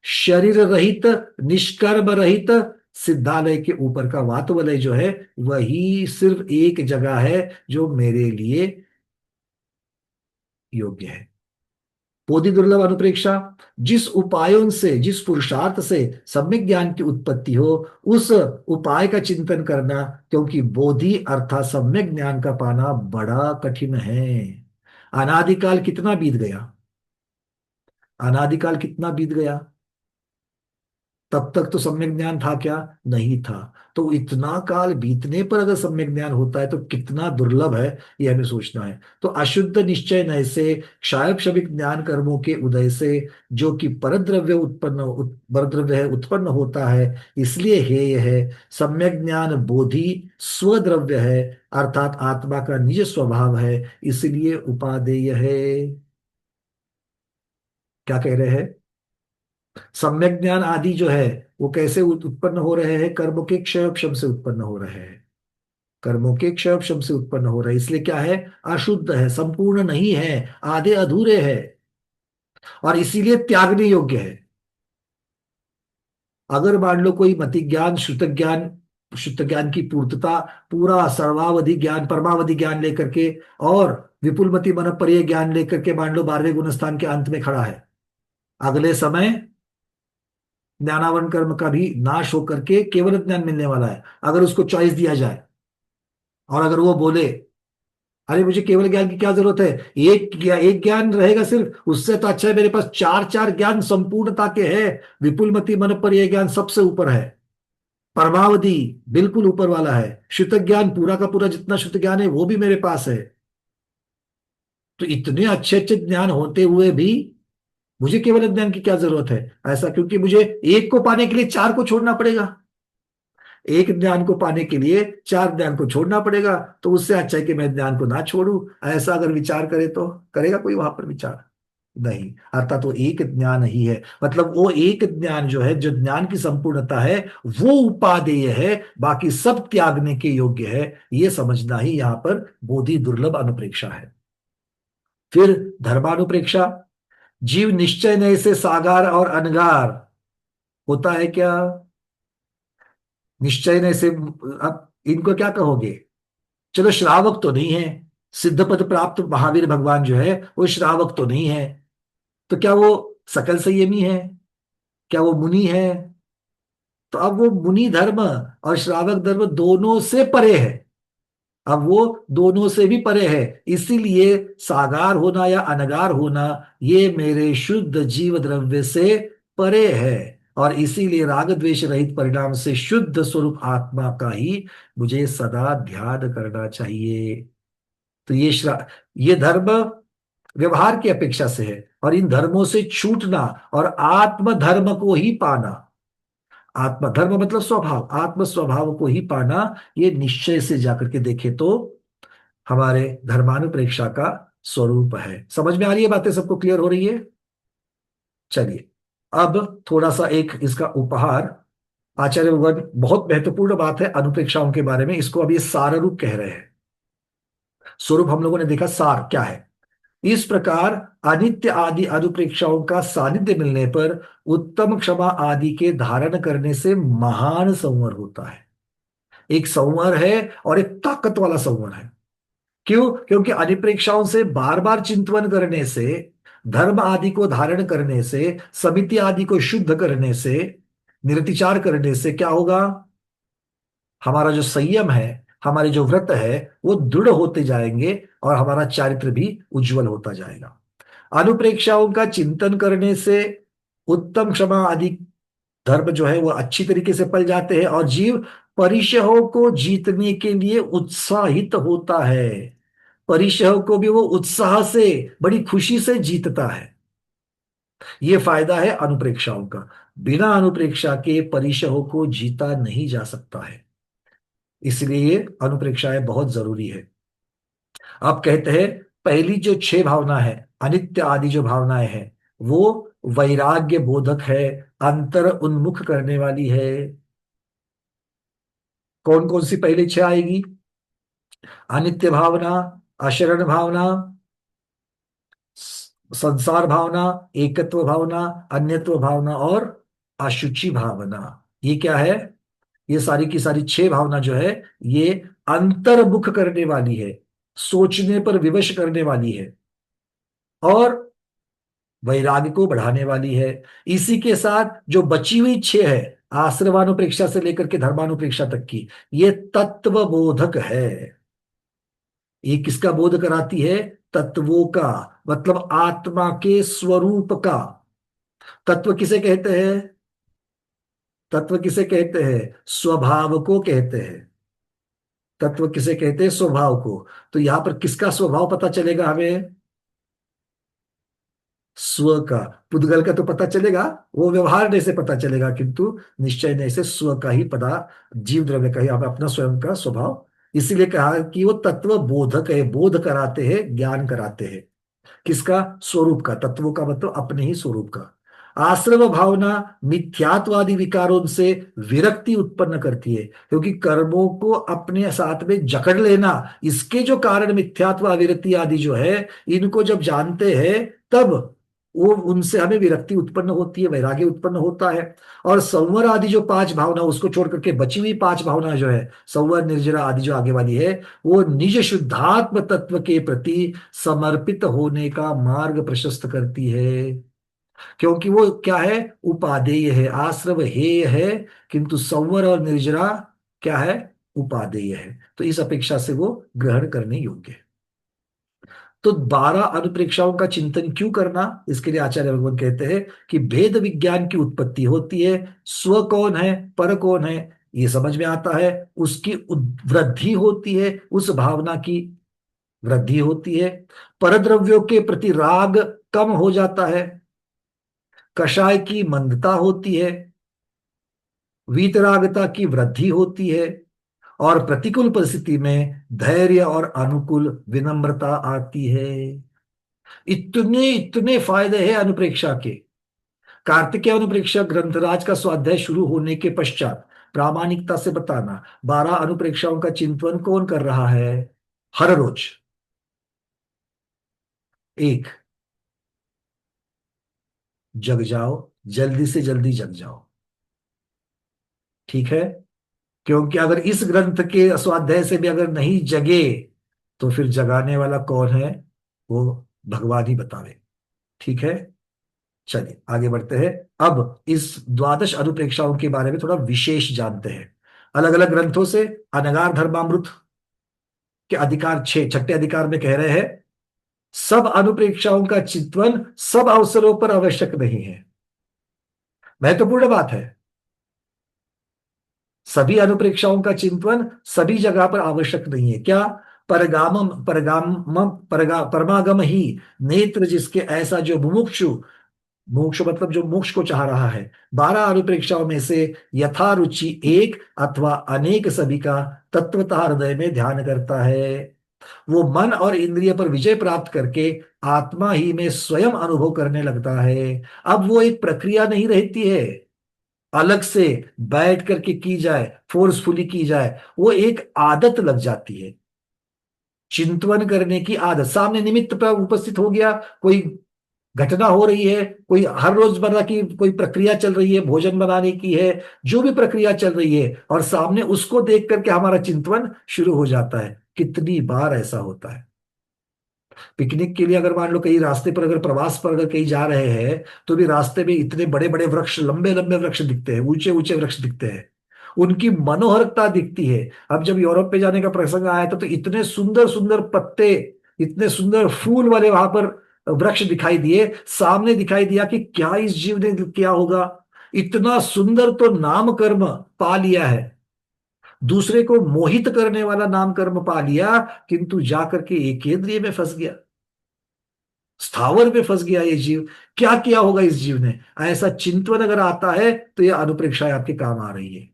शरीर रहित, निष्कर्म रहित सिद्धालय के ऊपर का वातवलय जो है, वही सिर्फ एक जगह है जो मेरे लिए योग्य है। बोधि दुर्लभ अनुप्रेक्षा, जिस उपायों से, जिस पुरुषार्थ से सम्यक ज्ञान की उत्पत्ति हो, उस उपाय का चिंतन करना, क्योंकि बोधि अर्थात सम्यक ज्ञान का पाना बड़ा कठिन है। अनादिकाल कितना बीत गया? अनादिकाल कितना बीत गया? तब तक तो सम्यक ज्ञान था क्या? नहीं था। तो इतना काल बीतने पर अगर सम्यक ज्ञान होता है तो कितना दुर्लभ है, ये हमें सोचना है। तो अशुद्ध निश्चय नय से क्षाय क्षणिक ज्ञान कर्मों के उदय से जो कि परद्रव्य परद्रव्य है उत्पन्न होता है, इसलिए हेय है। सम्यक ज्ञान बोधि स्वद्रव्य है, अर्थात आत्मा का निज स्वभाव है, इसलिए उपादेय है। क्या कह रहे हैं? सम्यक ज्ञान आदि जो है वो कैसे उत्पन्न हो रहे हैं? कर्म के क्षय से उत्पन्न हो रहे हैं। कर्मों के क्षय से उत्पन्न हो रहे हैं, इसलिए क्या है? अशुद्ध है, संपूर्ण नहीं है, आधे अधूरे है, और इसीलिए त्यागने योग्य है। अगर मान लो कोई मति ज्ञान शुद्ध ज्ञान की पूर्तता, पूरा सर्वावधि ज्ञान परमावधि ज्ञान लेकर के और विपुलमति मन पर ज्ञान लेकर के मान लो 12वें गुणस्थान के अंत में खड़ा है, अगले समय ज्ञानावरण कर्म का भी नाश होकर के केवल ज्ञान मिलने वाला है। अगर उसको चॉइस दिया जाए और अगर वो बोले अरे मुझे केवल ज्ञान की क्या जरूरत है, एक ज्ञान रहेगा सिर्फ, उससे तो अच्छा है मेरे पास चार चार ज्ञान संपूर्णता के हैं। विपुलमति मन पर यह ज्ञान सबसे ऊपर है, परमावधि बिल्कुल ऊपर वाला है, शुद्ध ज्ञान पूरा का पूरा जितना शुद्ध ज्ञान है वो भी मेरे पास है। तो इतने अच्छे अच्छे ज्ञान होते हुए भी मुझे केवल ज्ञान की क्या जरूरत है? ऐसा क्योंकि मुझे एक को पाने के लिए चार को छोड़ना पड़ेगा, एक ज्ञान को पाने के लिए चार ज्ञान को छोड़ना पड़ेगा। तो उससे अच्छा है कि मैं ज्ञान को ना छोड़ूं। ऐसा अगर विचार करे तो करेगा कोई वहां पर विचार? नहीं। अर्थात वो एक ज्ञान ही है, मतलब वो एक ज्ञान जो है, जो ज्ञान की संपूर्णता है, वो उपादेय है, बाकी सब त्यागने के योग्य है। ये समझना ही यहां पर बोधि दुर्लभ अनुप्रेक्षा है। फिर धर्मानुप्रेक्षा, जीव निश्चय नय से सागार और अनगार होता है क्या? निश्चय नय से अब इनको क्या कहोगे? चलो श्रावक तो नहीं है, सिद्ध पद प्राप्त महावीर भगवान जो है वो श्रावक तो नहीं है, तो क्या वो सकल संयमी है? क्या वो मुनि है? तो अब वो मुनि धर्म और श्रावक धर्म दोनों से परे है, अब वो दोनों से भी परे है। इसीलिए सागार होना या अनगार होना ये मेरे शुद्ध जीव द्रव्य से परे है, और इसीलिए राग द्वेष रहित परिणाम से शुद्ध स्वरूप आत्मा का ही मुझे सदा ध्यान करना चाहिए। तो ये धर्म व्यवहार की अपेक्षा से है, और इन धर्मों से छूटना और आत्म धर्म को ही पाना, आत्म धर्म मतलब स्वभाव, आत्म स्वभाव को ही पाना, ये निश्चय से जाकर के देखे तो हमारे धर्मानुप्रेक्षा का स्वरूप है। समझ में आ रही है बातें? सबको क्लियर हो रही है? चलिए अब थोड़ा सा एक इसका उपहार, आचार्य भगवान बहुत महत्वपूर्ण बात है अनुप्रेक्षाओं के बारे में, इसको अब ये सार रूप कह रहे हैं। स्वरूप हम लोगों ने देखा, सार क्या है? इस प्रकार अनित्य आदि अनुप्रेक्षाओं का सानिध्य मिलने पर उत्तम क्षमा आदि के धारण करने से महान संवर होता है। एक संवर है और एक ताकत वाला संवर है। क्यों? क्योंकि अनुप्रेक्षाओं से बार बार चिंतन करने से, धर्म आदि को धारण करने से, समिति आदि को शुद्ध करने से, निरतिचार करने से क्या होगा? हमारा जो संयम है, हमारे जो व्रत है वो दृढ़ होते जाएंगे और हमारा चारित्र भी उज्जवल होता जाएगा। अनुप्रेक्षाओं का चिंतन करने से उत्तम क्षमा आदि धर्म जो है वो अच्छी तरीके से पल जाते हैं, और जीव परिशहों को जीतने के लिए उत्साहित होता है। परिशह को भी वो उत्साह से, बड़ी खुशी से जीतता है। ये फायदा है अनुप्रेक्षाओं का। बिना अनुप्रेक्षा के परिशहों को जीता नहीं जा सकता है, इसलिए ये अनुप्रेक्षाएं बहुत जरूरी है। अब कहते हैं पहली जो 6 भावना है, अनित्य आदि जो भावनाएं हैं, वो वैराग्य बोधक है, अंतर उन्मुख करने वाली है। कौन कौन सी पहली 6 आएगी? अनित्य भावना, अशरण भावना, संसार भावना, एकत्व भावना, अन्यत्व भावना और अशुचि भावना। ये क्या है? ये सारी की सारी 6 भावना जो है ये अंतर्मुख करने वाली है, सोचने पर विवश करने वाली है और वैराग्य को बढ़ाने वाली है। इसी के साथ जो बची हुई 6 है, आश्रवानुप्रेक्षा से लेकर के धर्मानुप्रेक्षा तक की, ये तत्व बोधक है। ये किसका बोध कराती है? तत्वों का, मतलब आत्मा के स्वरूप का। तत्व किसे कहते हैं? तत्व किसे कहते हैं? स्वभाव को कहते हैं। तत्व किसे कहते हैं? स्वभाव को। तो यहां पर किसका स्वभाव पता चलेगा हमें? स्व का। पुद्गल का तो पता चलेगा, वो व्यवहार से पता चलेगा, किंतु निश्चय नहीं से स्व का ही जीव द्रव्य का ही हमें अपना स्वयं का स्वभाव। इसीलिए कहा कि वो तत्व बोधक है, बोध कराते हैं, ज्ञान कराते हैं। किसका? स्वरूप का। तत्वों का मतलब अपने ही स्वरूप का। आश्रव भावना मिथ्यात्वादी विकारों से विरक्ति उत्पन्न करती है, क्योंकि कर्मों को अपने साथ में जकड़ लेना, इसके जो कारण मिथ्यात्व, अविरति आदि जो है, इनको जब जानते हैं तब वो उनसे हमें विरक्ति उत्पन्न होती है, वैराग्य उत्पन्न होता है। और संवर आदि जो 5 भावना, उसको छोड़ करके बची हुई 5 भावना जो है, संवर, निर्जरा आदि जो आगे वाली है, वो निज शुद्धात्म तत्व के प्रति समर्पित होने का मार्ग प्रशस्त करती है। क्योंकि वो क्या है? उपादेय है। आश्रव हेय है, किंतु संवर और निर्जरा क्या है? उपादेय है। तो इस अपेक्षा से वो ग्रहण करने योग्य है। तो 12 अनुप्रेक्षाओं का चिंतन क्यों करना? इसके लिए आचार्य भगवान कहते हैं कि भेद विज्ञान की उत्पत्ति होती है। स्व कौन है, पर कौन है, ये समझ में आता है। उसकी वृद्धि होती है, उस भावना की वृद्धि होती है। परद्रव्यों के प्रति राग कम हो जाता है। कषाय की मंदता होती है। वीतरागता की वृद्धि होती है। और प्रतिकूल परिस्थिति में धैर्य और अनुकूल विनम्रता आती है। इतने इतने फायदे हैं अनुप्रेक्षा के। कार्तिकेय अनुप्रेक्षा ग्रंथराज का स्वाध्याय शुरू होने के पश्चात प्रामाणिकता से बताना, 12 अनुप्रेक्षाओं का चिंतन कौन कर रहा है हर रोज? 1, जग जाओ, जल्दी से जल्दी जग जाओ। ठीक है? क्योंकि अगर इस ग्रंथ के स्वाध्याय से भी अगर नहीं जगे तो फिर जगाने वाला कौन है? वो भगवान ही बतावे। ठीक है? चलिए आगे बढ़ते हैं। अब इस 12 अनुप्रेक्षाओं के बारे में थोड़ा विशेष जानते हैं। अलग अलग ग्रंथों से अनगार धर्मामृत के अधिकार 6 अधिकार में कह रहे हैं, सब अनुप्रेक्षाओं का चिंतन सब अवसरों पर आवश्यक नहीं है। महत्वपूर्ण बात है, सभी अनुप्रेक्षाओं का चिंतन सभी जगह पर आवश्यक नहीं है। क्या? परमागम ही नेत्र जिसके, ऐसा जो मुमुक्षु, मोक्ष मतलब जो मोक्ष को चाह रहा है, 12 अनुप्रेक्षाओं में से यथा रुचि एक अथवा अनेक सभी का तत्वतः हृदय में ध्यान करता है। वो मन और इंद्रिय पर विजय प्राप्त करके आत्मा ही में स्वयं अनुभव करने लगता है। अब वो एक प्रक्रिया नहीं रहती है, अलग से बैठ करके की जाए, फोर्सफुली की जाए, वो एक आदत लग जाती है। चिंतन करने की आदत, सामने निमित्त पर उपस्थित हो गया, कोई घटना हो रही है, कोई हर रोजमर्रा की कोई प्रक्रिया चल रही है, भोजन बनाने की है, जो भी प्रक्रिया चल रही है, और सामने उसको देख करके हमारा चिंतन शुरू हो जाता है। कितनी बार ऐसा होता है। पिकनिक के लिए अगर मान लो कहीं रास्ते पर, अगर प्रवास पर अगर कहीं जा रहे हैं, तो भी रास्ते में इतने बड़े बड़े वृक्ष, लंबे लंबे वृक्ष दिखते हैं, ऊंचे ऊंचे वृक्ष दिखते हैं, उनकी मनोहरता दिखती है। अब जब यूरोप पे जाने का प्रसंग आया था तो इतने सुंदर सुंदर पत्ते, इतने सुंदर फूल वाले वहां पर वृक्ष दिखाई दिए। सामने दिखाई दिया कि क्या इस जीव ने किया होगा, इतना सुंदर तो नाम कर्म पा लिया है, दूसरे को मोहित करने वाला नाम कर्म पा लिया, किंतु जाकर के एकेंद्रिय में फंस गया, स्थावर में फंस गया ये जीव। क्या किया होगा इस जीव ने? ऐसा चिंतन अगर आता है तो यह अनुप्रेक्षाएं आपके काम आ रही है,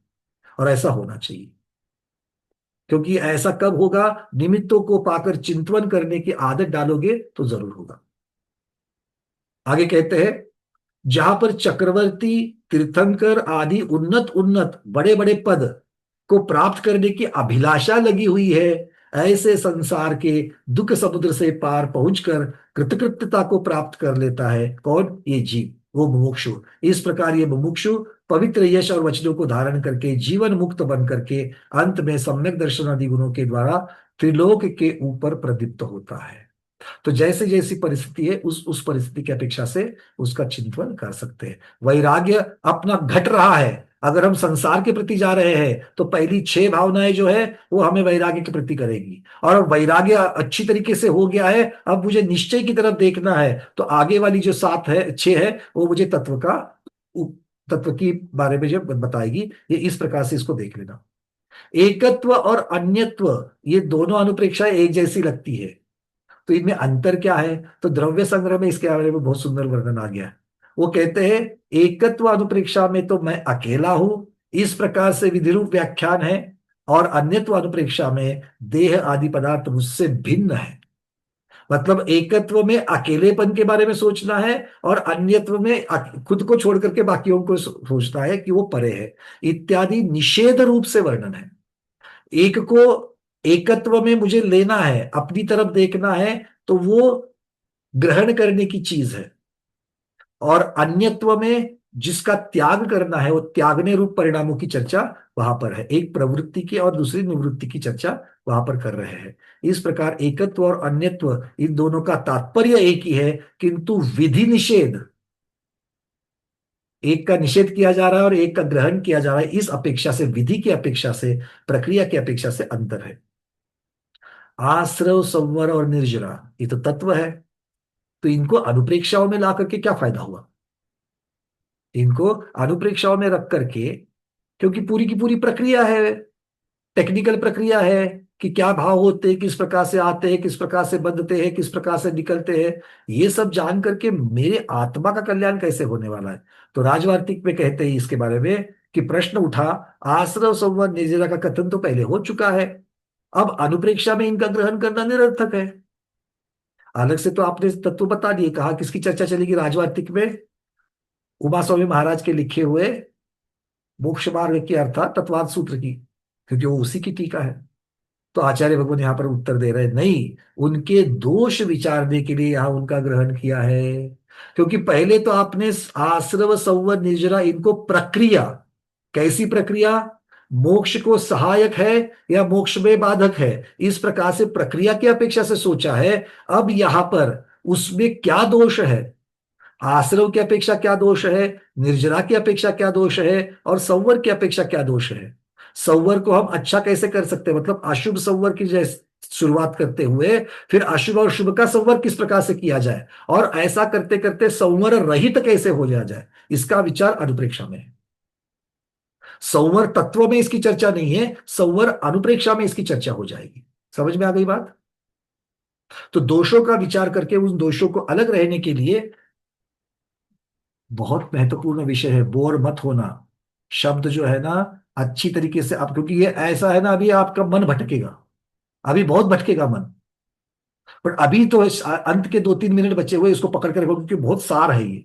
और ऐसा होना चाहिए। क्योंकि ऐसा कब होगा? निमित्तों को पाकर चिंतन करने की आदत डालोगे तो जरूर होगा। आगे कहते हैं, जहां पर चक्रवर्ती, तीर्थंकर आदि उन्नत उन्नत बड़े बड़े पद को प्राप्त करने की अभिलाषा लगी हुई है, ऐसे संसार के दुख समुद्र से पार पहुंचकर कृतकृत्यता को प्राप्त कर लेता है। कौन? ये जीव, वो मुमुक्षु। इस प्रकार ये मुमुक्षु पवित्र यश और वचनों को धारण करके जीवन मुक्त बन करके अंत में सम्यक दर्शन आदि गुणों के द्वारा त्रिलोक के ऊपर प्रदीप्त होता है। तो जैसे जैसी परिस्थिति है, उस परिस्थिति की अपेक्षा से उसका चिंतन कर सकते हैं। वैराग्य अपना घट रहा है, अगर हम संसार के प्रति जा रहे हैं तो पहली 6 भावनाएं जो है वो हमें वैराग्य के प्रति करेगी, और वैराग्य अच्छी तरीके से हो गया है, अब मुझे निश्चय की तरफ देखना है, तो आगे वाली जो 6 है वो मुझे तत्व का तत्व की बारे में जब बताएगी, ये इस प्रकार से इसको देख लेना। एकत्व और अन्यत्व, ये दोनों अनुप्रेक्षाएं एक जैसी लगती है, तो इनमें अंतर क्या है? तो द्रव्य संग्रह में इसके बारे में बहुत सुंदर वर्णन आ गया है। वो कहते हैं एकत्व अनुप्रेक्षा में तो मैं अकेला हूं, इस प्रकार से विधिरूप व्याख्यान है, और अन्यत्व अनुप्रेक्षा में देह आदि पदार्थ मुझसे भिन्न है। मतलब एकत्व में अकेलेपन के बारे में सोचना है, और अन्यत्व में खुद को छोड़ करके बाकियों को सोचना है कि वो परे है, इत्यादि निषेध रूप से वर्णन है। एक को एकत्व में मुझे लेना है, अपनी तरफ देखना है, तो वो ग्रहण करने की चीज है, और अन्यत्व में जिसका त्याग करना है वो त्यागने रूप परिणामों की चर्चा वहां पर है। एक प्रवृत्ति की और दूसरी निवृत्ति की चर्चा वहां पर कर रहे हैं। इस प्रकार एकत्व और अन्यत्व, इन दोनों का तात्पर्य एक ही है, किंतु विधि निषेध, एक का निषेध किया जा रहा है और एक का ग्रहण किया जा रहा है। इस अपेक्षा से, विधि की अपेक्षा से, प्रक्रिया की अपेक्षा से अंतर है। आश्रव, संवर और निर्जरा, ये तो तत्व है, तो इनको अनुप्रेक्षाओं में ला करके क्या फायदा हुआ? इनको अनुप्रेक्षाओं में रख करके, क्योंकि पूरी की पूरी प्रक्रिया है, टेक्निकल प्रक्रिया है कि क्या भाव होते हैं, किस प्रकार से आते हैं, किस प्रकार से बंधते हैं, किस प्रकार से निकलते हैं, ये सब जान करके मेरे आत्मा का कल्याण कैसे होने वाला है। तो राजवार्तिक में कहते हैं इसके बारे में कि प्रश्न उठा, आश्रव, संवर, निर्जरा का कथन तो पहले हो चुका है, अब अनुप्रेक्षा में इनका ग्रहण करना निरर्थक है। अलग से तो आपने तत्व बता दिए, कहा किसकी चर्चा चलेगी राजवार्तिक में? उमा स्वामी महाराज के लिखे हुए मोक्ष मार्ग की अर्थात तत्वाद सूत्र की, क्योंकि वो उसी की टीका है। तो आचार्य भगवान यहाँ पर उत्तर दे रहे हैं, नहीं, उनके दोष विचारने के लिए यहाँ उनका ग्रहण किया है। क्योंकि पहले तो आपने आश्रव, संवर, निर्जरा, इनको प्रक्रिया, कैसी प्रक्रिया, मोक्ष को सहायक है या मोक्ष में बाधक है, इस प्रकार से प्रक्रिया की अपेक्षा से सोचा है। अब यहां पर उसमें क्या दोष है, आश्रव की अपेक्षा क्या दोष है, निर्जरा की अपेक्षा क्या दोष है, और संवर की अपेक्षा क्या दोष है। संवर को हम अच्छा कैसे कर सकते हैं, मतलब अशुभ संवर की जैसे शुरुआत करते हुए फिर अशुभ और शुभ का संवर किस प्रकार से किया जाए, और ऐसा करते करते संवर रहित कैसे हो जाए, इसका विचार अनुप्रेक्षा में है। संवर तत्व में इसकी चर्चा नहीं है, संवर अनुप्रेक्षा में इसकी चर्चा हो जाएगी। समझ में आ गई बात? तो दोषों का विचार करके उन दोषों को अलग रहने के लिए बहुत महत्वपूर्ण विषय है, बोर मत होना। शब्द जो है ना अच्छी तरीके से आप, क्योंकि ये ऐसा है ना, अभी आपका मन भटकेगा, अभी बहुत भटकेगा मन, पर अभी तो अंत के 2-3 मिनट बचे हुए, इसको पकड़ कर रखो, क्योंकि बहुत सार है ये,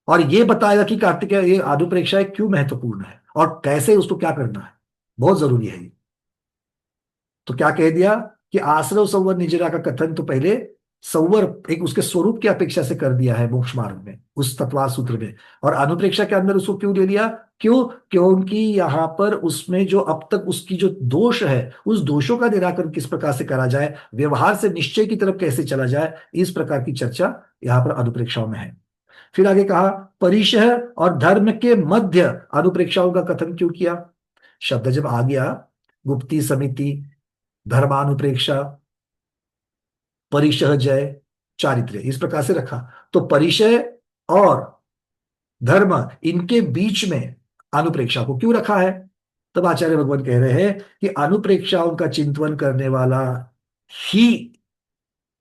और ये बताएगा कि कार्तिक ये अनुप्रेक्षा क्यों महत्वपूर्ण है और कैसे उसको क्या करना है, बहुत जरूरी है ये। तो क्या कह दिया कि आश्रव, संवर, निर्जरा का कथन तो पहले संवर एक उसके स्वरूप की अपेक्षा से कर दिया है मोक्ष मार्ग में, उस तत्वाद सूत्र में, और अनुप्रेक्षा के अंदर उसको क्यों ले लिया? क्यों? क्योंकि यहां पर उसमें जो अब तक उसकी जो दोष है, उस दोषों का निराकरण किस प्रकार से करा जाए, व्यवहार से निश्चय की तरफ कैसे चला जाए, इस प्रकार की चर्चा यहां पर अनुप्रेक्षाओं में है। फिर आगे कहा परिशह और धर्म के मध्य अनुप्रेक्षाओं का कथन क्यों किया? शब्द जब आ गया, गुप्ती समिति, धर्मानुप्रेक्षा, परिशह, जय, चारित्र्य, इस प्रकार से रखा। तो परिशय और धर्म, इनके बीच में अनुप्रेक्षा को क्यों रखा है? तब आचार्य भगवान कह रहे हैं कि अनुप्रेक्षाओं का चिंतन करने वाला ही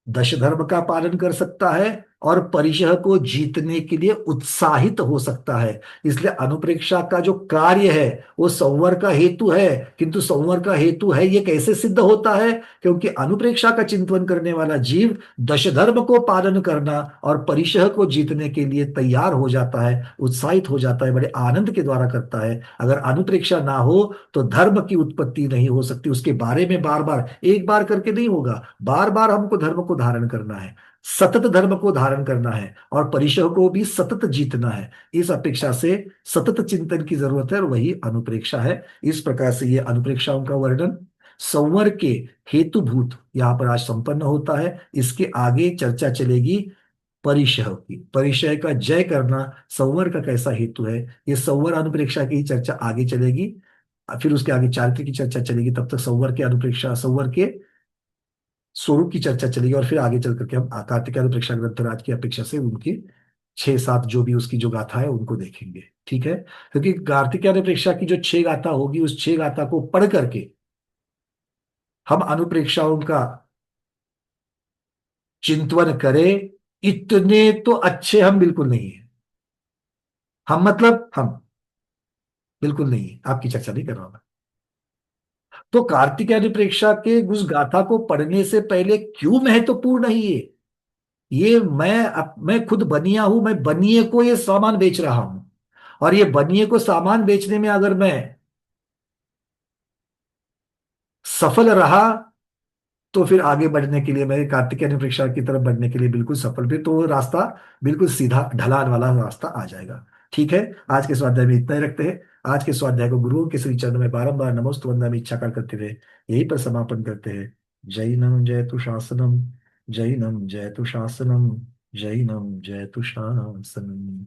दश धर्म का पालन कर सकता है और परिशह को जीतने के लिए उत्साहित हो सकता है। इसलिए अनुप्रेक्षा का जो कार्य है वो संवर का हेतु है, किंतु संवर का हेतु है ये कैसे सिद्ध होता है? क्योंकि अनुप्रेक्षा का चिंतन करने वाला जीव दश धर्म को पालन करना और परिशह को जीतने के लिए तैयार हो जाता है, उत्साहित हो जाता है, बड़े आनंद के द्वारा करता है। अगर अनुप्रेक्षा ना हो तो धर्म की उत्पत्ति नहीं हो सकती, उसके बारे में बार बार, एक बार करके नहीं होगा, बार बार हमको धर्म को धारण करना है, सतत धर्म को धारण करना है, और परिशह को भी सतत जीतना है। इस अपेक्षा से सतत चिंतन की जरूरत है, और वही अनुप्रेक्षा है। इस प्रकार से ये अनुप्रेक्षाओं का वर्णन संवर के हेतुभूत यहां पर आज संपन्न होता है। इसके आगे चर्चा चलेगी परिशह की, परिशह का जय करना संवर का कैसा हेतु है, ये संवर अनुप्रेक्षा की चर्चा आगे चलेगी। फिर उसके आगे चारित्र्य की चर्चा चलेगी, तब तक संवर के अनुप्रेक्षा, संवर के स्वरूप की चर्चा चलेगी, और फिर आगे चल करके हम कार्तिक अनुप्रेक्षा ग्रंथराज की अपेक्षा से उनकी छह सात जो भी उसकी जो गाथा है उनको देखेंगे, ठीक है। क्योंकि कार्तिकेय अनुप्रेक्षा की जो छह गाथा होगी उस छह गाथा को पढ़ करके हम अनुप्रेक्षाओं का चिंतन करें, इतने तो अच्छे हम बिल्कुल नहीं है। हम मतलब हम बिल्कुल नहीं है, आपकी चर्चा नहीं कर रहा हूं मैं। तो कार्तिकेय अनुप्रेक्षा के उस गाथा को पढ़ने से पहले क्यों महत्वपूर्ण है ये मैं खुद बनिया हूं, मैं बनिए को ये सामान बेच रहा हूं, और ये बनिए को सामान बेचने में अगर मैं सफल रहा तो फिर आगे बढ़ने के लिए, मैं कार्तिकेय परीक्षा की तरफ बढ़ने के लिए बिल्कुल सफल, फिर तो वो रास्ता बिल्कुल सीधा ढलान वाला रास्ता आ जाएगा। ठीक है, आज के स्वाध्याय में इतना ही रखते हैं। आज के स्वाध्याय को गुरुओं के श्री चरणों में बारंबार नमोस्तु वंदनामि इच्छाकार करते हुए यहीं पर समापन करते हैं। जैनम जयतु शासनम, जैनम जयतु शासनम, जैनम जयतु शासनम।